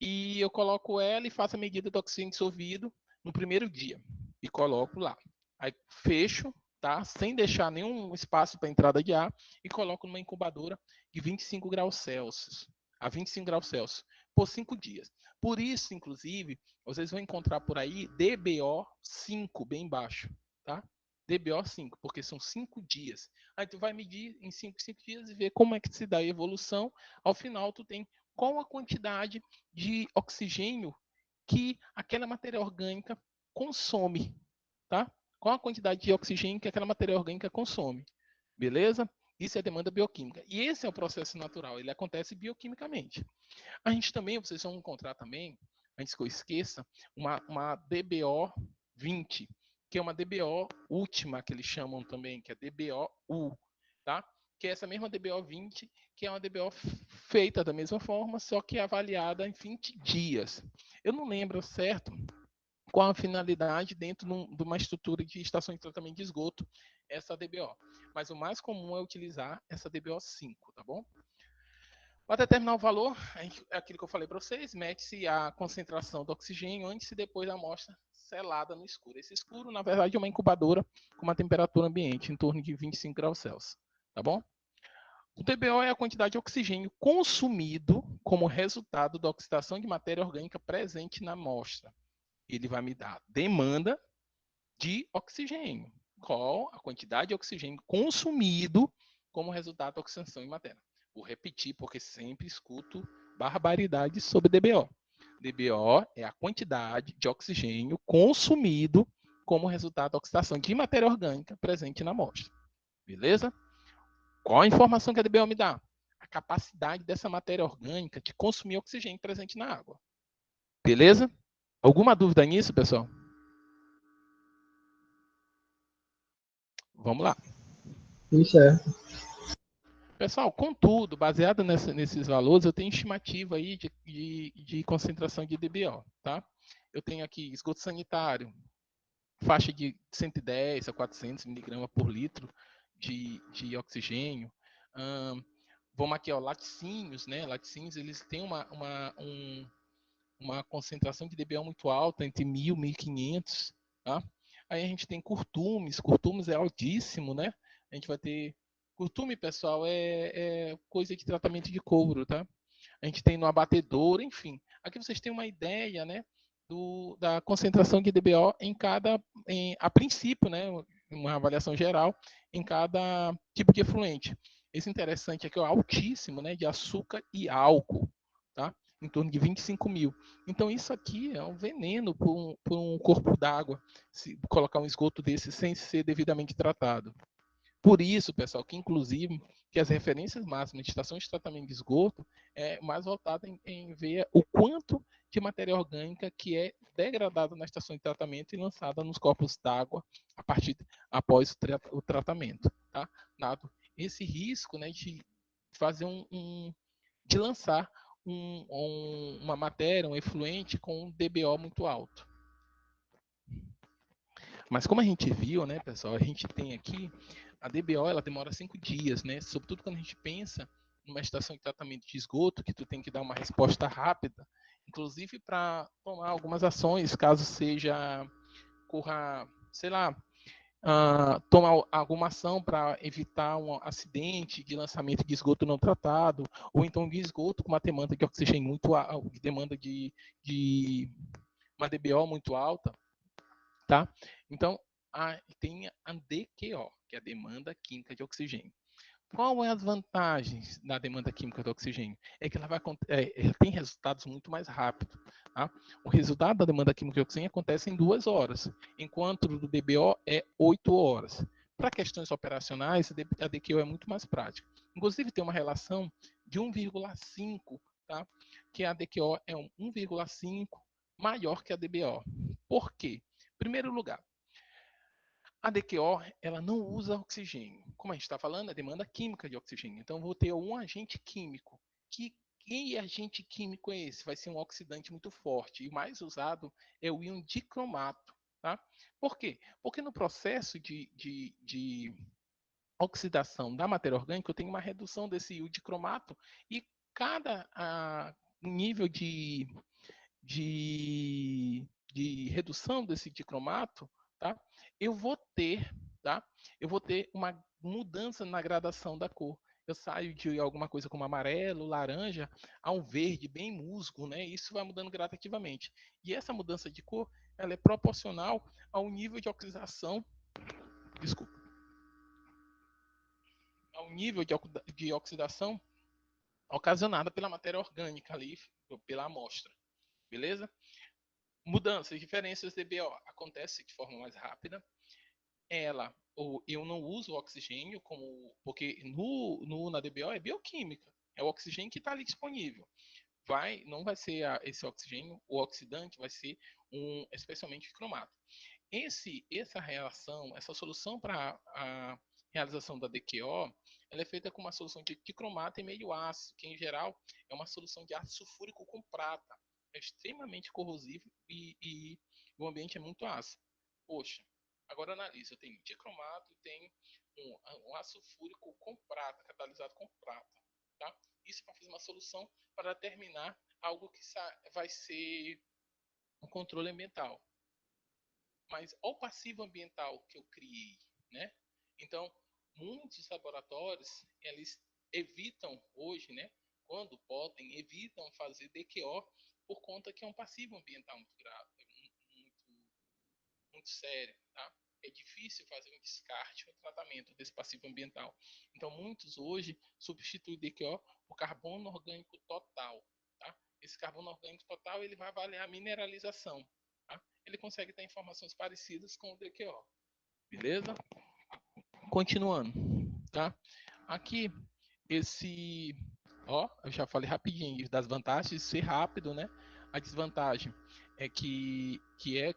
Speaker 1: E eu coloco ela e faço a medida do oxigênio dissolvido no primeiro dia e coloco lá. Aí fecho, tá? Sem deixar nenhum espaço para entrada de ar e coloco numa incubadora de 25 graus Celsius a 25 graus Celsius por 5 dias. Por isso, inclusive, vocês vão encontrar por aí DBO5 bem baixo, tá? DBO5, porque são 5 dias. Aí tu vai medir em 5 dias e ver como é que se dá a evolução. Ao final, tu tem qual a quantidade de oxigênio que aquela matéria orgânica consome, tá? Qual a quantidade de oxigênio que aquela matéria orgânica consome, beleza? Isso é demanda bioquímica. E esse é o processo natural, ele acontece bioquimicamente. A gente também, vocês vão encontrar também, antes que eu esqueça, uma DBO 20, que é uma DBO última, que eles chamam também, que é DBO-U, tá? Que é essa mesma DBO 20, que é uma DBO feita da mesma forma, só que é avaliada em 20 dias. Eu não lembro certo qual a finalidade dentro de uma estrutura de estação de tratamento de esgoto, essa DBO. Mas o mais comum é utilizar essa DBO 5, tá bom? Para determinar o valor, é aquilo que eu falei para vocês, mede-se a concentração do oxigênio antes e depois da amostra selada no escuro. Esse escuro, na verdade, é uma incubadora com uma temperatura ambiente em torno de 25 graus Celsius, tá bom? O TBO é a quantidade de oxigênio consumido como resultado da oxidação de matéria orgânica presente na amostra. Ele vai me dar demanda de oxigênio. Qual a quantidade de oxigênio consumido como resultado da oxidação em matéria. Vou repetir, porque sempre escuto barbaridades sobre DBO. DBO é a quantidade de oxigênio consumido como resultado da oxidação de matéria orgânica presente na amostra. Beleza? Qual a informação que a DBO me dá? A capacidade dessa matéria orgânica de consumir oxigênio presente na água. Beleza? Alguma dúvida nisso, pessoal? Vamos lá.
Speaker 3: Isso é.
Speaker 1: Pessoal, contudo, baseado nesses valores, eu tenho estimativa aí de concentração de DBO, tá? Eu tenho aqui esgoto sanitário, faixa de 110 a 400 miligramas por litro de oxigênio. Vamos aqui, ó, laticínios, né? Laticínios, eles têm uma concentração de DBO muito alta, entre 1.000 e 1.500, tá? Aí a gente tem curtumes é altíssimo, né? A gente vai ter curtume, pessoal, é coisa de tratamento de couro, tá? A gente tem no abatedor, enfim. Aqui vocês têm uma ideia, né, da concentração de DBO a princípio, né, uma avaliação geral, em cada tipo de efluente. Esse interessante aqui é o altíssimo, né, de açúcar e álcool, tá? Em torno de 25 mil. Então, isso aqui é um veneno para um corpo d'água, se colocar um esgoto desse sem ser devidamente tratado. Por isso, pessoal, que inclusive que as referências máximas de estação de tratamento de esgoto é mais voltada em ver o quanto de matéria orgânica que é degradada na estação de tratamento e lançada nos corpos d'água após o tratamento, tá? Dado esse risco, né, de fazer de lançar uma matéria, um efluente com um DBO muito alto. Mas como a gente viu, né, pessoal, a gente tem aqui a DBO, ela demora 5 dias, né? Sobretudo quando a gente pensa numa estação de tratamento de esgoto, que tu tem que dar uma resposta rápida, inclusive para tomar algumas ações, caso corra, sei lá, tomar alguma ação para evitar um acidente de lançamento de esgoto não tratado, ou então de esgoto com uma demanda de oxigênio muito alta, demanda de uma DBO muito alta, tá? Então, tem a DQO, que é a demanda química de oxigênio. Qual é as vantagens da demanda química do oxigênio? É que ela tem resultados muito mais rápidos. Tá? O resultado da demanda química de oxigênio acontece em 2 horas, enquanto o do DBO é 8 horas. Para questões operacionais, a DQO é muito mais prática. Inclusive, tem uma relação de 1,5, tá? Que a DQO é 1,5 maior que a DBO. Por quê? Em primeiro lugar, A DQO, ela não usa oxigênio. Como a gente está falando, é demanda química de oxigênio. Então, eu vou ter um agente químico. Que agente químico é esse? Vai ser um oxidante muito forte. E o mais usado é o íon dicromato. Tá? Por quê? Porque no processo de oxidação da matéria orgânica, eu tenho uma redução desse íon dicromato. E cada nível de redução desse dicromato, tá? Eu vou ter, tá? Eu vou ter uma mudança na gradação da cor. Eu saio de alguma coisa como amarelo, laranja, a um verde bem musgo, né? Isso vai mudando gradativamente. E essa mudança de cor, ela é proporcional ao nível de oxidação, desculpa, ao nível de oxidação ocasionada pela matéria orgânica ali, pela amostra, beleza? Mudanças, diferenças de DBO acontece de forma mais rápida. Eu não uso oxigênio porque na DBO é bioquímica, é o oxigênio que está ali disponível. Não vai ser esse oxigênio, o oxidante vai ser especialmente cromato. Essa reação, essa solução para a realização da DQO, ela é feita com uma solução de dicromato e meio ácido, que em geral é uma solução de ácido sulfúrico com prata. É extremamente corrosivo e o ambiente é muito ácido. Poxa, agora analisa, eu tenho dicromato e tenho um ácido sulfúrico com prata, catalisado com prata. Tá? Isso para fazer uma solução para determinar algo que vai ser um controle ambiental. Mas ao passivo ambiental que eu criei, né? Então, muitos laboratórios, eles evitam hoje, né? Quando podem, evitam fazer DQO por conta que é um passivo ambiental muito grave, muito sério, tá? É difícil fazer um descarte, um tratamento desse passivo ambiental. Então, muitos hoje substituem DQO por carbono orgânico total, tá? Esse carbono orgânico total, ele vai avaliar a mineralização, tá? Ele consegue ter informações parecidas com o DQO, beleza? Continuando, tá? Aqui, eu já falei rapidinho das vantagens de ser rápido, né? A desvantagem é que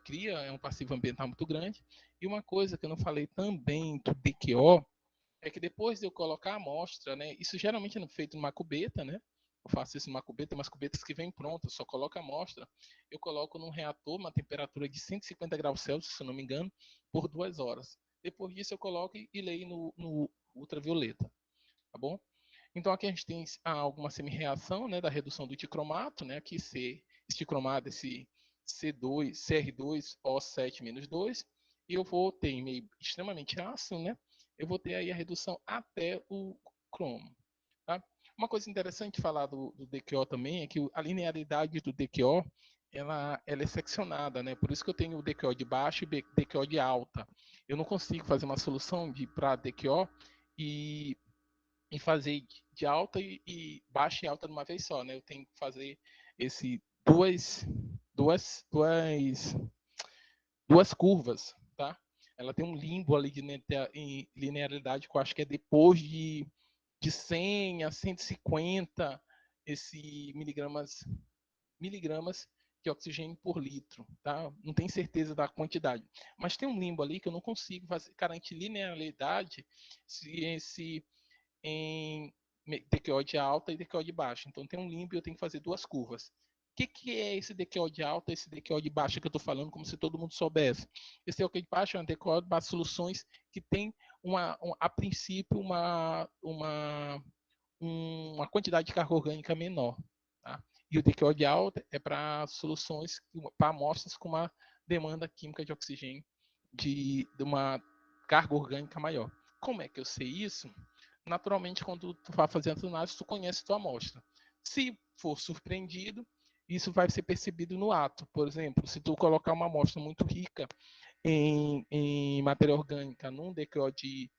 Speaker 1: cria um passivo ambiental muito grande. E uma coisa que eu não falei também do DQO é que depois de eu colocar a amostra, né? Isso geralmente é feito numa cubeta, né? Eu faço isso numa cubeta, umas cubetas que vêm prontas, só coloco a amostra, eu coloco num reator, uma temperatura de 150 graus Celsius, se eu não me engano, por 2 horas. Depois disso eu coloco e leio no ultravioleta, tá bom? Então aqui a gente tem alguma semi-reação, né, da redução do dicromato, né, aqui esse cromato, esse CR2O7-2, e eu vou ter em meio extremamente ácido, né, eu vou ter aí a redução até o cromo. Tá? Uma coisa interessante de falar do DQO também é que a linearidade do DQO ela é seccionada, né? Por isso que eu tenho o DQO de baixa e DQO de alta. Eu não consigo fazer uma solução para DQO e fazer de alta e baixa e alta de uma vez só, né? Eu tenho que fazer esse duas curvas, tá? Ela tem um limbo ali de linearidade que eu acho que é depois de 100 a 150 miligramas de oxigênio por litro, tá? Não tenho certeza da quantidade, mas tem um limbo ali que eu não consigo garantir linearidade em DQO de alta e DQO de baixa. Então tem um limbo e eu tenho que fazer duas curvas. O que é esse DQO de alta e esse DQO de baixa que eu estou falando, como se todo mundo soubesse? Esse DQO de baixa é um DQO para soluções que tem, a princípio, uma quantidade de carga orgânica menor. Tá? E o DQO de alta é para soluções, para amostras com uma demanda química de oxigênio de uma carga orgânica maior. Como é que eu sei isso? Naturalmente, quando tu vai fazer a análise, tu conhece a tua amostra. Se for surpreendido, isso vai ser percebido no ato. Por exemplo, se tu colocar uma amostra muito rica em matéria orgânica num DQO de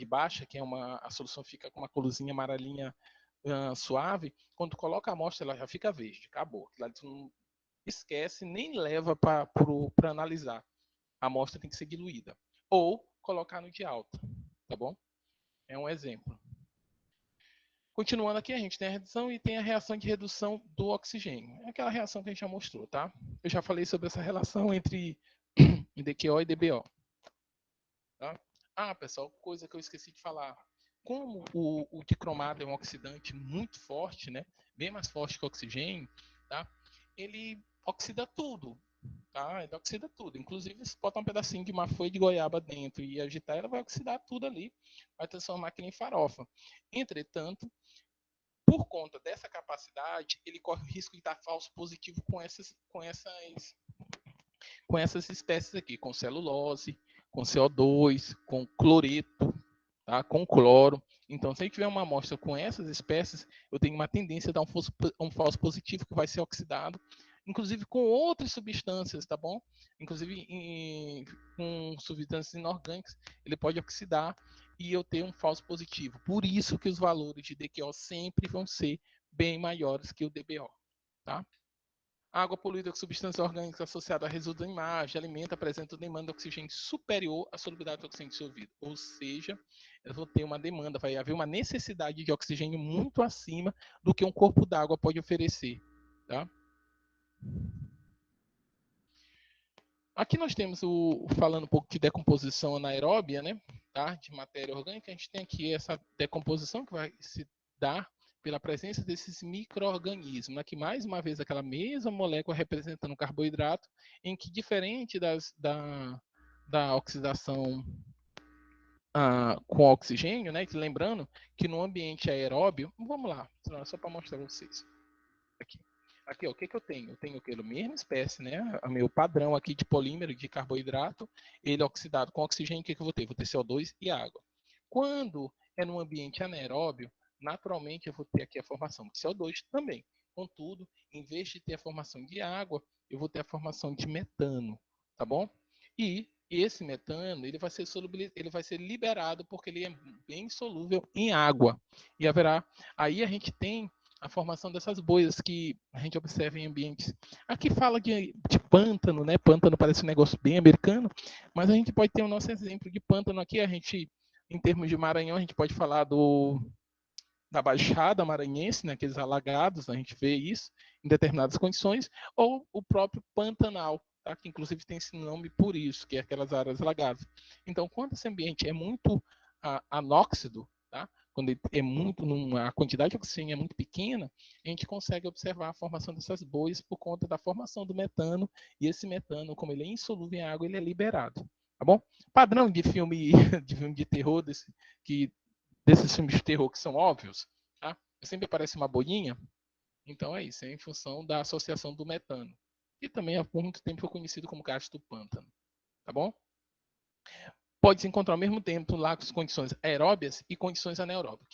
Speaker 1: baixa, que é a solução fica com uma coluzinha amarelinha suave, quando tu coloca a amostra, ela já fica verde, acabou. Lá tu não esquece, nem leva para analisar. A amostra tem que ser diluída. Ou colocar no de alta, tá bom? É um exemplo. Continuando aqui, a gente tem a redução e tem a reação de redução do oxigênio. É aquela reação que a gente já mostrou, tá? Eu já falei sobre essa relação entre DQO e DBO. Tá? Ah, pessoal, coisa que eu esqueci de falar. Como o dicromado é um oxidante muito forte, né? Bem mais forte que o oxigênio, tá? Ele oxida tudo, tá? Ele oxida tudo. Inclusive, se botar um pedacinho de uma folha de goiaba dentro e agitar, ela vai oxidar tudo ali, vai transformar aquilo em farofa. Entretanto, por conta dessa capacidade, ele corre o risco de dar falso positivo com essas espécies aqui, com celulose, com CO2, com cloreto, tá? Com cloro. Então, se a gente tiver uma amostra com essas espécies, eu tenho uma tendência a dar um falso positivo que vai ser oxidado, inclusive com outras substâncias, tá bom? Inclusive com substâncias inorgânicas, ele pode oxidar e eu ter um falso positivo. Por isso que os valores de DQO sempre vão ser bem maiores que o DBO, tá? Água poluída com substâncias orgânicas associadas a resíduos animais, de alimento, apresenta demanda de oxigênio superior à solubilidade de oxigênio dissolvido. Ou seja, eu vou ter uma demanda, vai haver uma necessidade de oxigênio muito acima do que um corpo d'água pode oferecer. Tá? Aqui nós temos falando um pouco de decomposição anaeróbia, né? Tá? De matéria orgânica. A gente tem aqui essa decomposição que vai se dar pela presença desses micro-organismos. Aqui, mais uma vez, aquela mesma molécula representando o carboidrato, em que, diferente da oxidação com oxigênio, né? Que, lembrando que no ambiente aeróbio, vamos lá, só para mostrar para vocês. Aqui, ó, o que eu tenho? Eu tenho a mesma espécie, né? O meu padrão aqui de polímero, de carboidrato, ele oxidado com oxigênio, o que eu vou ter? Vou ter CO2 e água. Quando é num ambiente anaeróbio, naturalmente eu vou ter aqui a formação de CO2 também. Contudo, em vez de ter a formação de água, eu vou ter a formação de metano, tá bom? E esse metano, ele vai ser liberado porque ele é bem solúvel em água. E haverá, aí a gente tem a formação dessas boias que a gente observa em ambientes. Aqui fala de pântano, né? Pântano parece um negócio bem americano, mas a gente pode ter o nosso exemplo de pântano aqui. A gente, em termos de Maranhão, a gente pode falar da Baixada Maranhense, né? Aqueles alagados, a gente vê isso em determinadas condições, ou o próprio Pantanal, tá? Que inclusive tem esse nome por isso, que é aquelas áreas alagadas. Então, quando esse ambiente é muito anóxido, tá? Quando é muito, a quantidade de oxigênio é muito pequena, a gente consegue observar a formação dessas boias por conta da formação do metano, e esse metano, como ele é insolúvel em água, ele é liberado, tá bom? Padrão de filme de terror, desses filmes de terror que são óbvios, tá? Sempre aparece uma bolinha, então é isso, é em função da associação do metano, que também há muito tempo foi conhecido como gás do pântano, tá bom? Pode se encontrar ao mesmo tempo lá com condições aeróbias e condições anaeróbias. O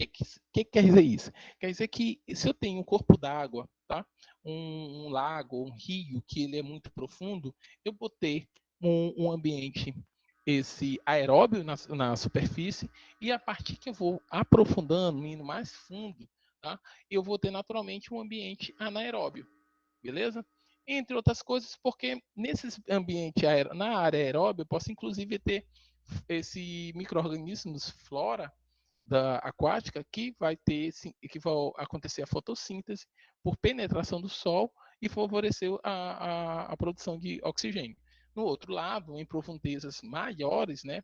Speaker 1: que quer dizer isso? Quer dizer que se eu tenho um corpo d'água, tá? Um lago, um rio, que ele é muito profundo, eu vou ter um ambiente esse aeróbio na superfície, e a partir que eu vou aprofundando, indo mais fundo, tá? Eu vou ter naturalmente um ambiente anaeróbio, beleza? Entre outras coisas, porque nesse ambiente na área aeróbia, eu posso inclusive ter esse micro-organismos, flora aquática, que vai acontecer a fotossíntese por penetração do sol e favorecer a produção de oxigênio. No outro lado, em profundezas maiores, né?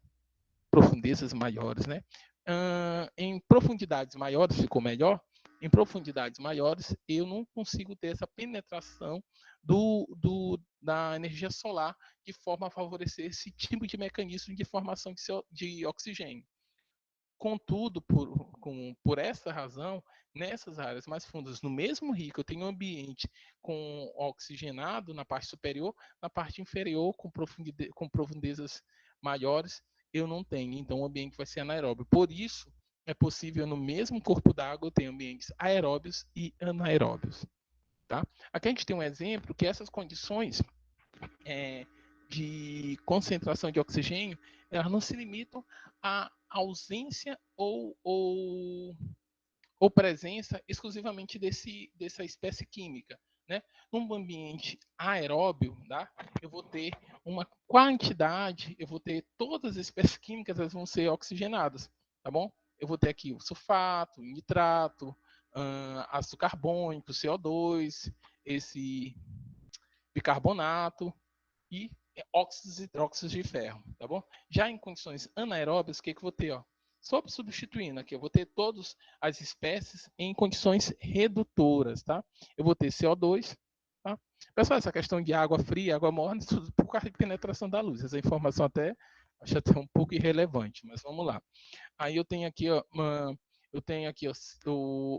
Speaker 1: Em profundidades maiores, ficou melhor? Em profundidades maiores, eu não consigo ter essa penetração da energia solar de forma a favorecer esse tipo de mecanismo de formação de oxigênio. Contudo, por essa razão, nessas áreas mais fundas, no mesmo rio, eu tenho um ambiente com oxigenado na parte superior, na parte inferior, com profundezas maiores, eu não tenho. Então, o ambiente vai ser anaeróbio. Por isso, é possível, no mesmo corpo d'água, ter ambientes aeróbios e anaeróbios. Tá? Aqui a gente tem um exemplo que essas condições de concentração de oxigênio, elas não se limitam à ausência ou presença exclusivamente dessa espécie química. Né? Num ambiente aeróbio, tá? Eu vou ter uma quantidade, eu vou ter todas as espécies químicas, elas vão ser oxigenadas, tá bom? Eu vou ter aqui o sulfato, o nitrato, ácido carbônico, CO2, esse bicarbonato, e óxidos e hidróxidos de ferro, tá bom? Já em condições anaeróbias, o que eu vou ter, ó? Só substituindo aqui, eu vou ter todas as espécies em condições redutoras, tá? Eu vou ter CO2, tá? Pessoal, essa questão de água fria, água morna, tudo por causa de penetração da luz. Essa informação acho até um pouco irrelevante, mas vamos lá. Aí eu tenho aqui, ó,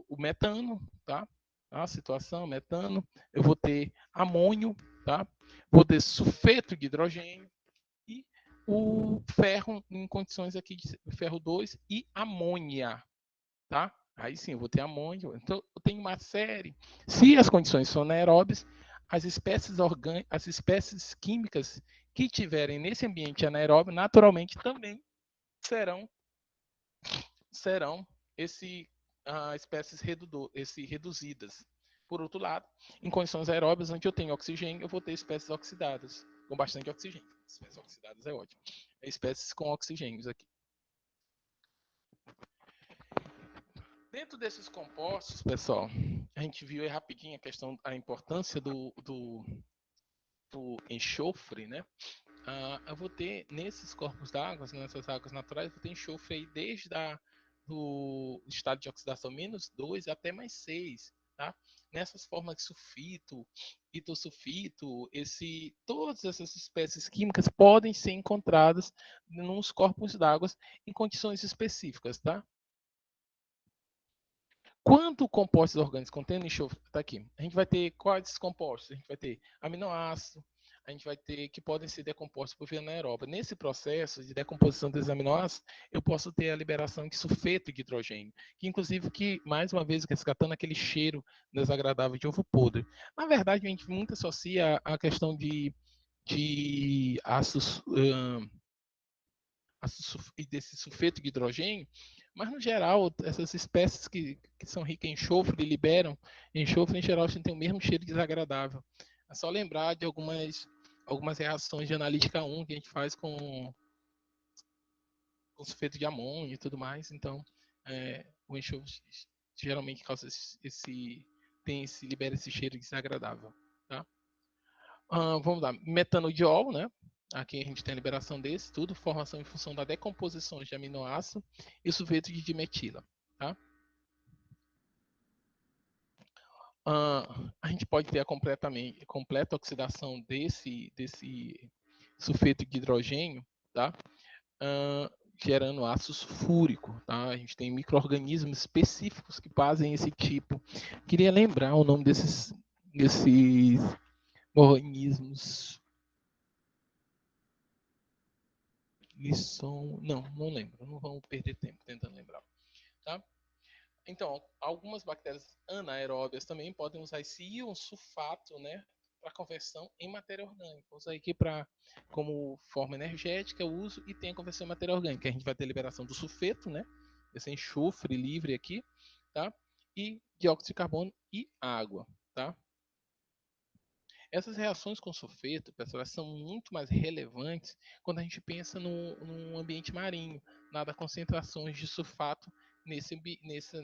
Speaker 1: o metano, tá? A situação, metano. Eu vou ter amônio, tá? Vou ter sulfeto de hidrogênio e o ferro em condições aqui de ferro 2 e amônia, tá? Aí sim, eu vou ter amônio. Então, eu tenho uma série. Se as condições são anaeróbias, as espécies químicas que tiverem nesse ambiente anaeróbio, naturalmente também serão espécies reduzidas. Por outro lado, em condições aeróbias, onde eu tenho oxigênio, eu vou ter espécies oxidadas, com bastante oxigênio. Espécies oxidadas é ótimo. Espécies com oxigênios aqui. Dentro desses compostos, pessoal, a gente viu aí rapidinho a importância do enxofre, né? Eu vou ter nesses corpos d'água, nessas águas naturais, vou ter enxofre aí desde do estado de oxidação -2 até +6, tá? Nessas formas de sulfito, itosulfito, todas essas espécies químicas podem ser encontradas nos corpos d'água em condições específicas, tá? Quanto compostos orgânicos contendo enxofre, tá aqui. A gente vai ter quais compostos? A gente vai ter aminoácido, a gente vai ter que podem ser decompostos por via anaeróbica. Nesse processo de decomposição desses aminoácidos, eu posso ter a liberação de sulfeto de hidrogênio, que inclusive mais uma vez resgatando aquele cheiro desagradável de ovo podre. Na verdade, a gente muito associa a questão de ácidos desse sulfeto de hidrogênio, mas no geral, essas espécies que são ricas em enxofre e liberam enxofre, em geral, a gente tem o mesmo cheiro desagradável. É só lembrar de algumas reações de analítica 1 que a gente faz com sulfeto de amônio e tudo mais. Então, o enxofre geralmente causa libera esse cheiro desagradável. Tá? Vamos lá, metanodiol, né? Aqui a gente tem a liberação desse, tudo, formação em função da decomposição de aminoácido e sulfeto de dimetila. Tá? A gente pode ter a completa oxidação desse sulfeto de hidrogênio, tá? Gerando ácido sulfúrico. Tá? A gente tem micro-organismos específicos que fazem esse tipo. Queria lembrar o nome desses organismos. Não lembro. Não vamos perder tempo tentando lembrar. Tá? Então, algumas bactérias anaeróbias também podem usar esse íon sulfato, né, para conversão em matéria orgânica. Usa aqui como forma energética, eu uso e tem a conversão em matéria orgânica. A gente vai ter a liberação do sulfeto, né, esse enxofre livre aqui, tá? E dióxido de carbono e água, tá? Essas reações com sulfeto, pessoal, são muito mais relevantes quando a gente pensa no ambiente marinho, nada concentrações de sulfato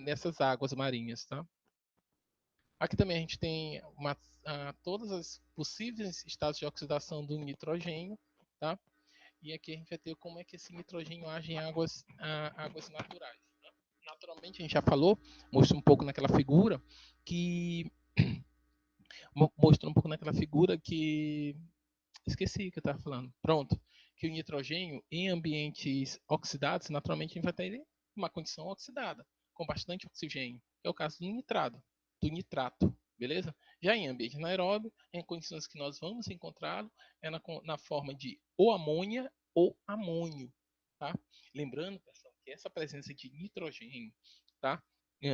Speaker 1: nessas águas marinhas, tá? Aqui também a gente tem todas as possíveis estados de oxidação do nitrogênio, tá? E aqui a gente vai ter como é que esse nitrogênio age em águas naturais. Né? Naturalmente, a gente já falou, mostrou um pouco naquela figura que esqueci o que eu estava falando. Pronto. Que o nitrogênio em ambientes oxidados, naturalmente a gente vai ter uma condição oxidada, com bastante oxigênio. É o caso do nitrato, beleza? Já em ambiente anaeróbio, em condições que nós vamos encontrá-lo, é na forma de ou amônia ou amônio, tá? Lembrando, pessoal, que essa presença de nitrogênio, tá?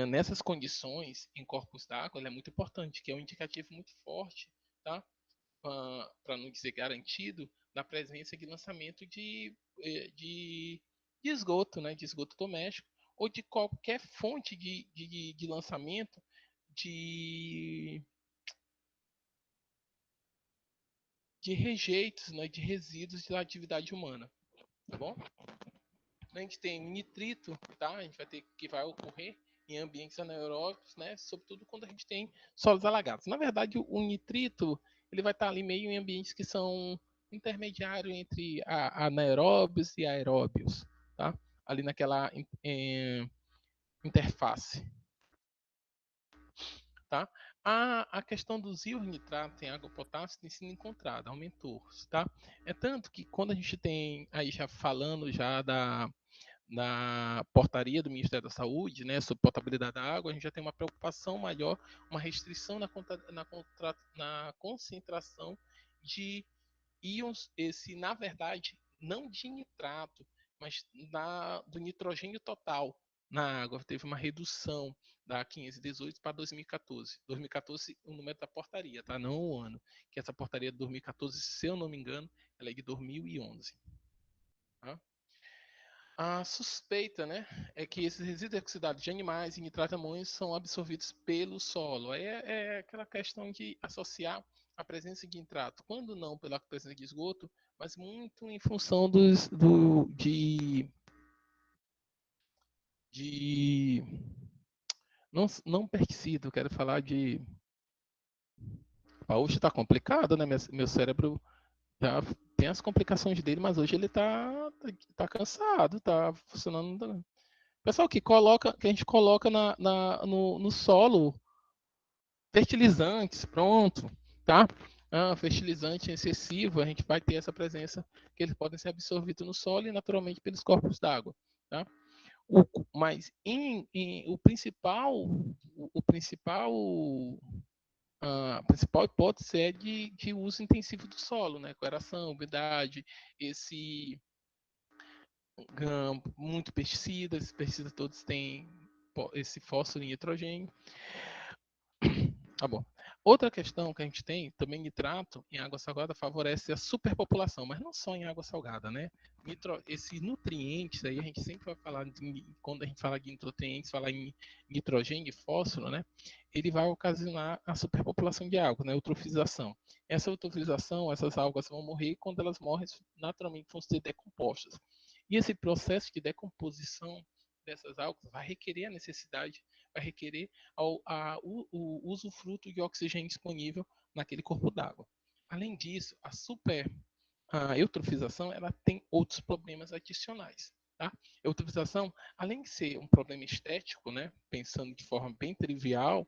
Speaker 1: Nessas condições em corpos d'água, ela é muito importante, que é um indicativo muito forte, tá? Para não dizer garantido, da presença de lançamento de esgoto, né, de esgoto doméstico, ou de qualquer fonte de lançamento de rejeitos, né, de resíduos da atividade humana. Tá bom? A gente tem nitrito, tá? A gente vai ter que vai ocorrer em ambientes anaeróbicos, né? Sobretudo quando a gente tem solos alagados. Na verdade, o nitrito ele vai estar ali meio em ambientes que são intermediário entre anaeróbios e aeróbios, tá? Ali naquela interface, tá? A questão dos íons nitrato em água potável tem sido encontrada, aumentou, tá? É tanto que quando a gente tem, aí já falando já na portaria do Ministério da Saúde, né, sobre potabilidade da água, a gente já tem uma preocupação maior, uma restrição na concentração de íons, esse, na verdade, não de nitrato, mas do nitrogênio total na água. Teve uma redução da 518 para 2014. 2014, o número da portaria, tá? Não o ano. Que essa portaria de 2014, se eu não me engano, ela é de 2011. Tá? A suspeita, né, é que esses resíduos oxidados de animais e nitrato de amônio são absorvidos pelo solo. Aí é aquela questão de associar a presença de nitrato, quando não pela presença de esgoto, mas muito em função de não pesticida, eu quero falar de. Hoje está complicado, né? Meu cérebro já tem as complicações dele, mas hoje ele tá cansado, tá funcionando. Pessoal, que a gente coloca no solo fertilizantes, pronto, tá? Fertilizante excessivo, a gente vai ter essa presença que eles podem ser absorvidos no solo e naturalmente pelos corpos d'água, tá? Mas a principal hipótese é de uso intensivo do solo, né? Coeração, umidade, muito pesticidas, esses pesticidas todos têm esse fósforo e nitrogênio. Tá bom. Outra questão que a gente tem, também nitrato em água salgada favorece a superpopulação, mas não só em água salgada, né? Esses nutrientes aí, a gente sempre vai falar, quando a gente fala de nutrientes, falar em nitrogênio e fósforo, né? Ele vai ocasionar a superpopulação de água, né? Eutrofização. Essa eutrofização, essas algas vão morrer, e quando elas morrem, naturalmente vão ser decompostas. E esse processo de decomposição dessas algas vai requerer a necessidade, vai requerer o usufruto de oxigênio disponível naquele corpo d'água. Além disso, a eutrofização ela tem outros problemas adicionais. Tá? Eutrofização, além de ser um problema estético, né, pensando de forma bem trivial,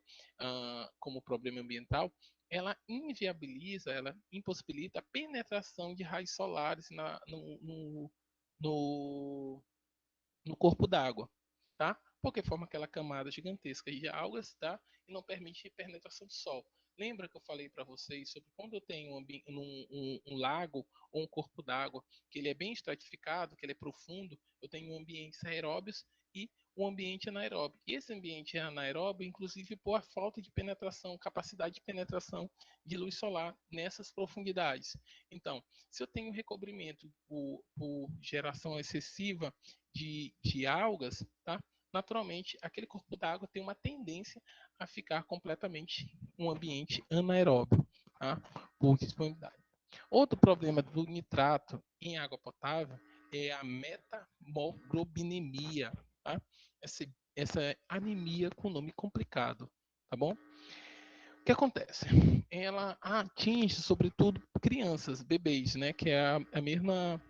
Speaker 1: como problema ambiental, ela inviabiliza, ela impossibilita a penetração de raios solares no, no corpo d'água, tá? Porque forma aquela camada gigantesca de algas, tá? E não permite a penetração do sol. Lembra que eu falei para vocês sobre quando eu tenho um lago ou um corpo d'água que ele é bem estratificado, que ele é profundo, eu tenho ambientes aeróbios e um ambiente anaeróbio. E esse ambiente anaeróbio, inclusive, por a falta de penetração, capacidade de penetração de luz solar nessas profundidades. Então, se eu tenho recobrimento por geração excessiva de algas, tá? Naturalmente, aquele corpo d'água tem uma tendência a ficar completamente um ambiente anaeróbio, tá? Por disponibilidade. Outro problema do nitrato em água potável é a metamoglobinemia, tá? Essa anemia com nome complicado, tá bom? O que acontece? Ela atinge, sobretudo, crianças, bebês, né? Que é a mesma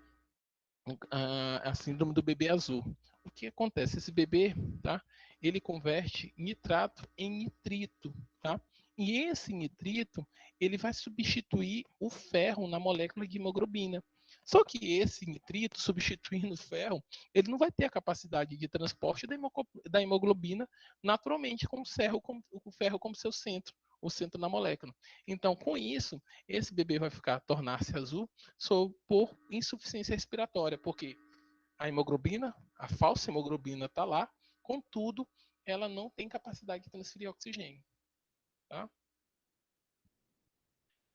Speaker 1: a síndrome do bebê azul. O que acontece? Esse bebê, tá? Ele converte nitrato em nitrito, tá? E esse nitrito, ele vai substituir o ferro na molécula de hemoglobina. Só que esse nitrito, substituindo o ferro, ele não vai ter a capacidade de transporte da hemoglobina naturalmente com o ferro como seu centro, o centro da molécula. Então, com isso, esse bebê vai tornar-se azul por insuficiência respiratória, porque a hemoglobina, a falsa hemoglobina está lá, contudo, ela não tem capacidade de transferir oxigênio. Tá?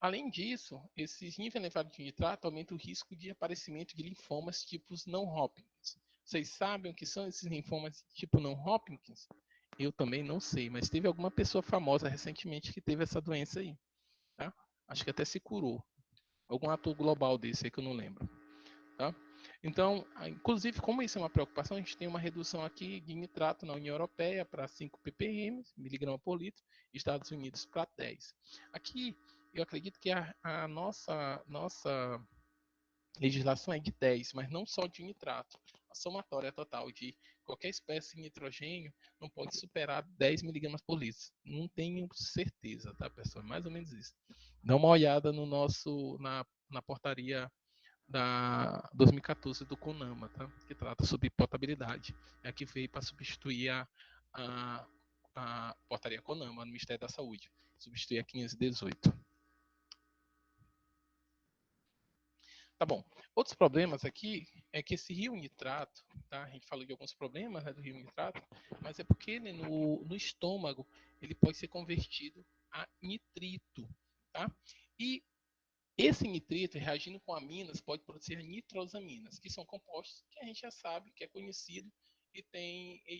Speaker 1: Além disso, esses níveis elevados de nitrato aumentam o risco de aparecimento de linfomas tipos não Hodgkin. Vocês sabem o que são esses linfomas tipo não Hodgkin? Eu também não sei, mas teve alguma pessoa famosa recentemente que teve essa doença aí. Tá? Acho que até se curou. Algum ator global desse aí que eu não lembro. Tá? Então, inclusive, como isso é uma preocupação, a gente tem uma redução aqui de nitrato na União Europeia para 5 ppm, miligrama por litro, Estados Unidos para 10. Aqui, eu acredito que a nossa legislação é de 10, mas não só de nitrato. A somatória total de qualquer espécie de nitrogênio não pode superar 10 miligramas por litro. Não tenho certeza, tá, pessoal? É mais ou menos isso. Dá uma olhada no na portaria da 2014 do CONAMA, tá? Que trata sobre potabilidade. É a que veio para substituir a portaria CONAMA no Ministério da Saúde. Substituir a 518. Tá bom. Outros problemas aqui é que esse rio nitrato, tá? A gente falou de alguns problemas, né, do rio nitrato, mas é porque, né, no estômago ele pode ser convertido a nitrito, tá? E esse nitrito, reagindo com aminas, pode produzir nitrosaminas, que são compostos que a gente já sabe, que é conhecido e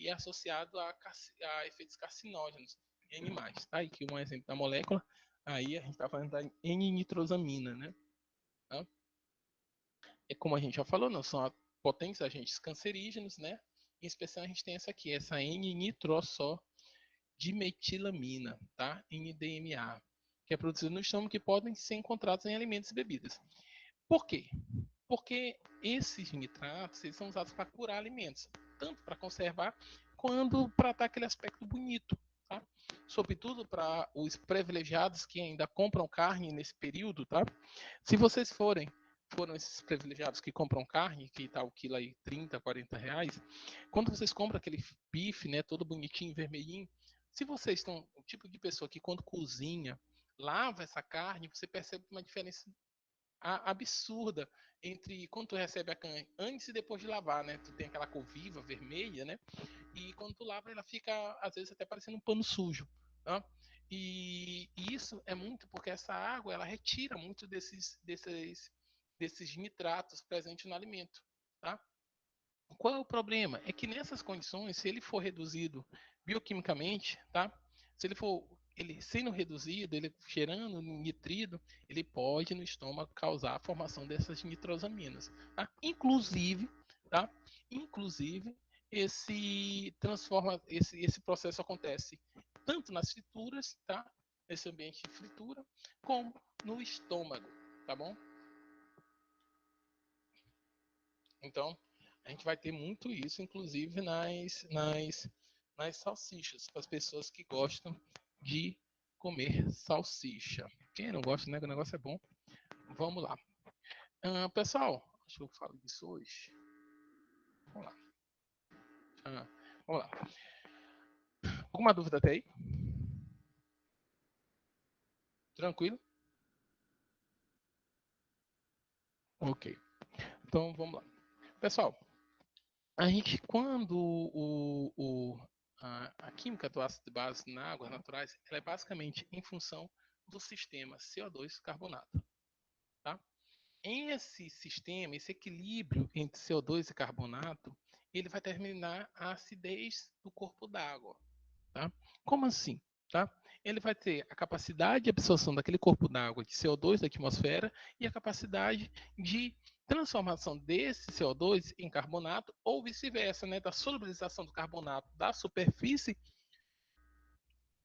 Speaker 1: é associado a efeitos carcinógenos em animais. Tá? Aqui um exemplo da molécula, aí a gente está falando da N-nitrosamina, né? Tá? É como a gente já falou, não são potentes agentes cancerígenos, né? Em especial a gente tem essa N-nitrosodimetilamina, tá? NDMA, que é produzido no estômago que podem ser encontrados em alimentos e bebidas. Por quê? Porque esses nitratos eles são usados para curar alimentos, tanto para conservar quanto para dar aquele aspecto bonito, tá? Sobretudo para os privilegiados que ainda compram carne nesse período, tá? Se vocês foram esses privilegiados que compram carne, que tá o quilo aí 30, 40 reais, quando vocês compram aquele bife, né, todo bonitinho, vermelhinho, se vocês estão o tipo de pessoa que quando cozinha, lava essa carne, você percebe uma diferença absurda entre quando tu recebe a carne antes e depois de lavar, né? Tu tem aquela cor viva, vermelha, né? E quando tu lava, ela fica, às vezes, até parecendo um pano sujo, tá? E isso é muito porque essa água, ela retira muito desses nitratos presentes no alimento, tá? Qual é o problema? É que nessas condições, se ele for reduzido bioquimicamente, tá? Se ele for ele sendo reduzido, ele gerando nitrito, ele pode no estômago causar a formação dessas nitrosaminas, tá? Tá? Inclusive esse processo acontece tanto nas frituras, tá? Nesse ambiente de fritura, como no estômago, tá bom? Então, a gente vai ter muito isso, inclusive nas salsichas, para as pessoas que gostam de comer salsicha. Quem não gosta, né? O negócio é bom. Vamos lá. Pessoal, acho que eu falo disso hoje. Vamos lá. Vamos lá. Alguma dúvida até aí? Tranquilo? Ok. Então, vamos lá. Pessoal, a gente, quando a química do ácido de base na águas naturais, ela é basicamente em função do sistema CO2 carbonato, tá? Esse sistema, esse equilíbrio entre CO2 e carbonato, ele vai determinar a acidez do corpo d'água, tá? Como assim, tá? Ele vai ter a capacidade de absorção daquele corpo d'água de CO2 da atmosfera e a capacidade de transformação desse CO2 em carbonato ou vice-versa, né, da solubilização do carbonato da superfície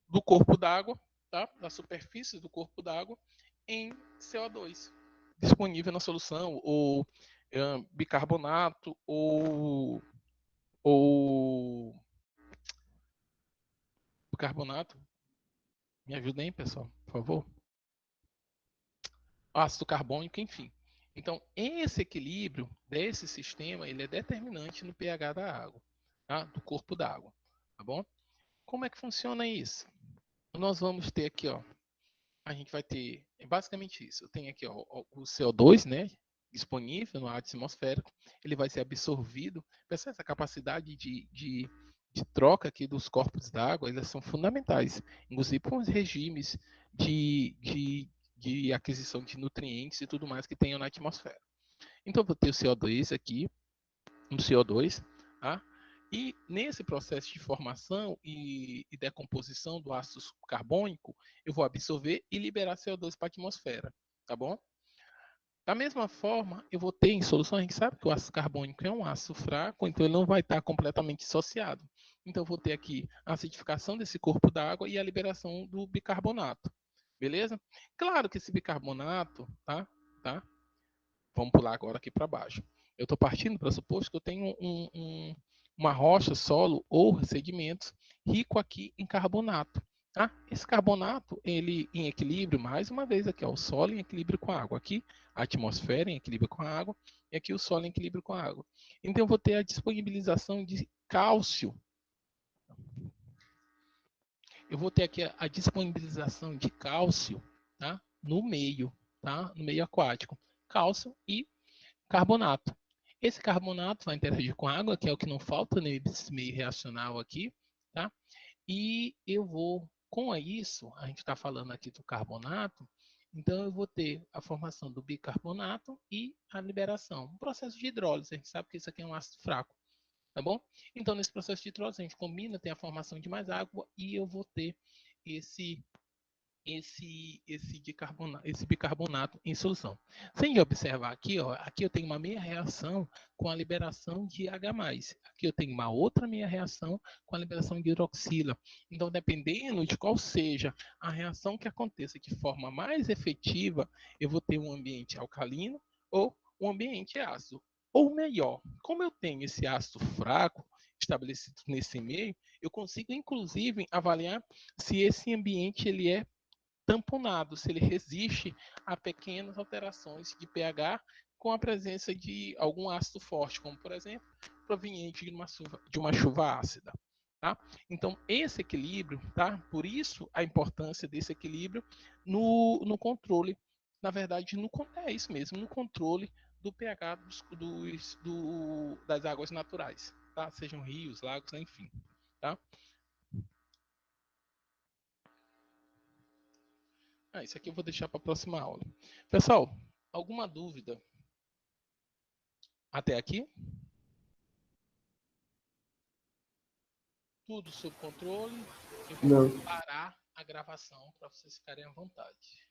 Speaker 1: do corpo d'água, tá? Da superfície do corpo d'água em CO2 disponível na solução, ou bicarbonato, ou bicarbonato. Me ajudem, pessoal, por favor. Ácido carbônico, enfim. Então, esse equilíbrio desse sistema, ele é determinante no pH da água, tá? Do corpo da água, tá bom? Como é que funciona isso? Nós vamos ter aqui, ó, a gente vai ter basicamente isso. Eu tenho aqui ó, o CO2, né, disponível no ar atmosférico, ele vai ser absorvido. Percebe essa capacidade de troca aqui dos corpos d'água, elas são fundamentais, inclusive para os regimes de aquisição de nutrientes e tudo mais que tenham na atmosfera. Então, eu vou ter o CO2 aqui, um CO2, tá? E nesse processo de formação e decomposição do ácido carbônico, eu vou absorver e liberar CO2 para a atmosfera, tá bom? Da mesma forma, eu vou ter em solução, a gente sabe que o ácido carbônico é um ácido fraco, então ele não vai estar completamente dissociado. Então, eu vou ter aqui a acidificação desse corpo d'água e a liberação do bicarbonato, beleza? Claro que esse bicarbonato, tá? Vamos pular agora aqui para baixo. Eu estou partindo do pressuposto que eu tenho uma rocha, solo ou sedimentos rico aqui em carbonato. Tá? Esse carbonato, ele em equilíbrio, mais uma vez aqui, ó, o solo em equilíbrio com a água. Aqui, a atmosfera em equilíbrio com a água, e aqui o solo em equilíbrio com a água. Então, eu vou ter a disponibilização de cálcio. Eu vou ter aqui a disponibilização de cálcio, tá? No meio, tá? No meio aquático. Cálcio e carbonato. Esse carbonato vai interagir com a água, que é o que não falta nesse meio reacional aqui, tá? E eu vou, com isso, a gente está falando aqui do carbonato, então eu vou ter a formação do bicarbonato e a liberação. Um processo de hidrólise, a gente sabe que isso aqui é um ácido fraco, tá bom? Então, nesse processo de hidrólise, a gente combina, tem a formação de mais água e eu vou ter esse bicarbonato em solução. Se a gente observar aqui, ó, aqui eu tenho uma meia reação com a liberação de H+. Aqui eu tenho uma outra meia reação com a liberação de hidroxila. Então, dependendo de qual seja a reação que aconteça de forma mais efetiva, eu vou ter um ambiente alcalino ou um ambiente ácido. Ou melhor, como eu tenho esse ácido fraco estabelecido nesse meio, eu consigo, inclusive, avaliar se esse ambiente ele é tamponado, se ele resiste a pequenas alterações de pH com a presença de algum ácido forte, como por exemplo, proveniente de uma chuva ácida. Tá? Então, esse equilíbrio, tá? Por isso a importância desse equilíbrio no controle, na verdade, é isso mesmo, no controle do pH das águas naturais, tá? Sejam rios, lagos, enfim. Tá? Isso aqui eu vou deixar para a próxima aula. Pessoal, alguma dúvida até aqui? Tudo sob controle. Eu vou parar a gravação para vocês ficarem à vontade.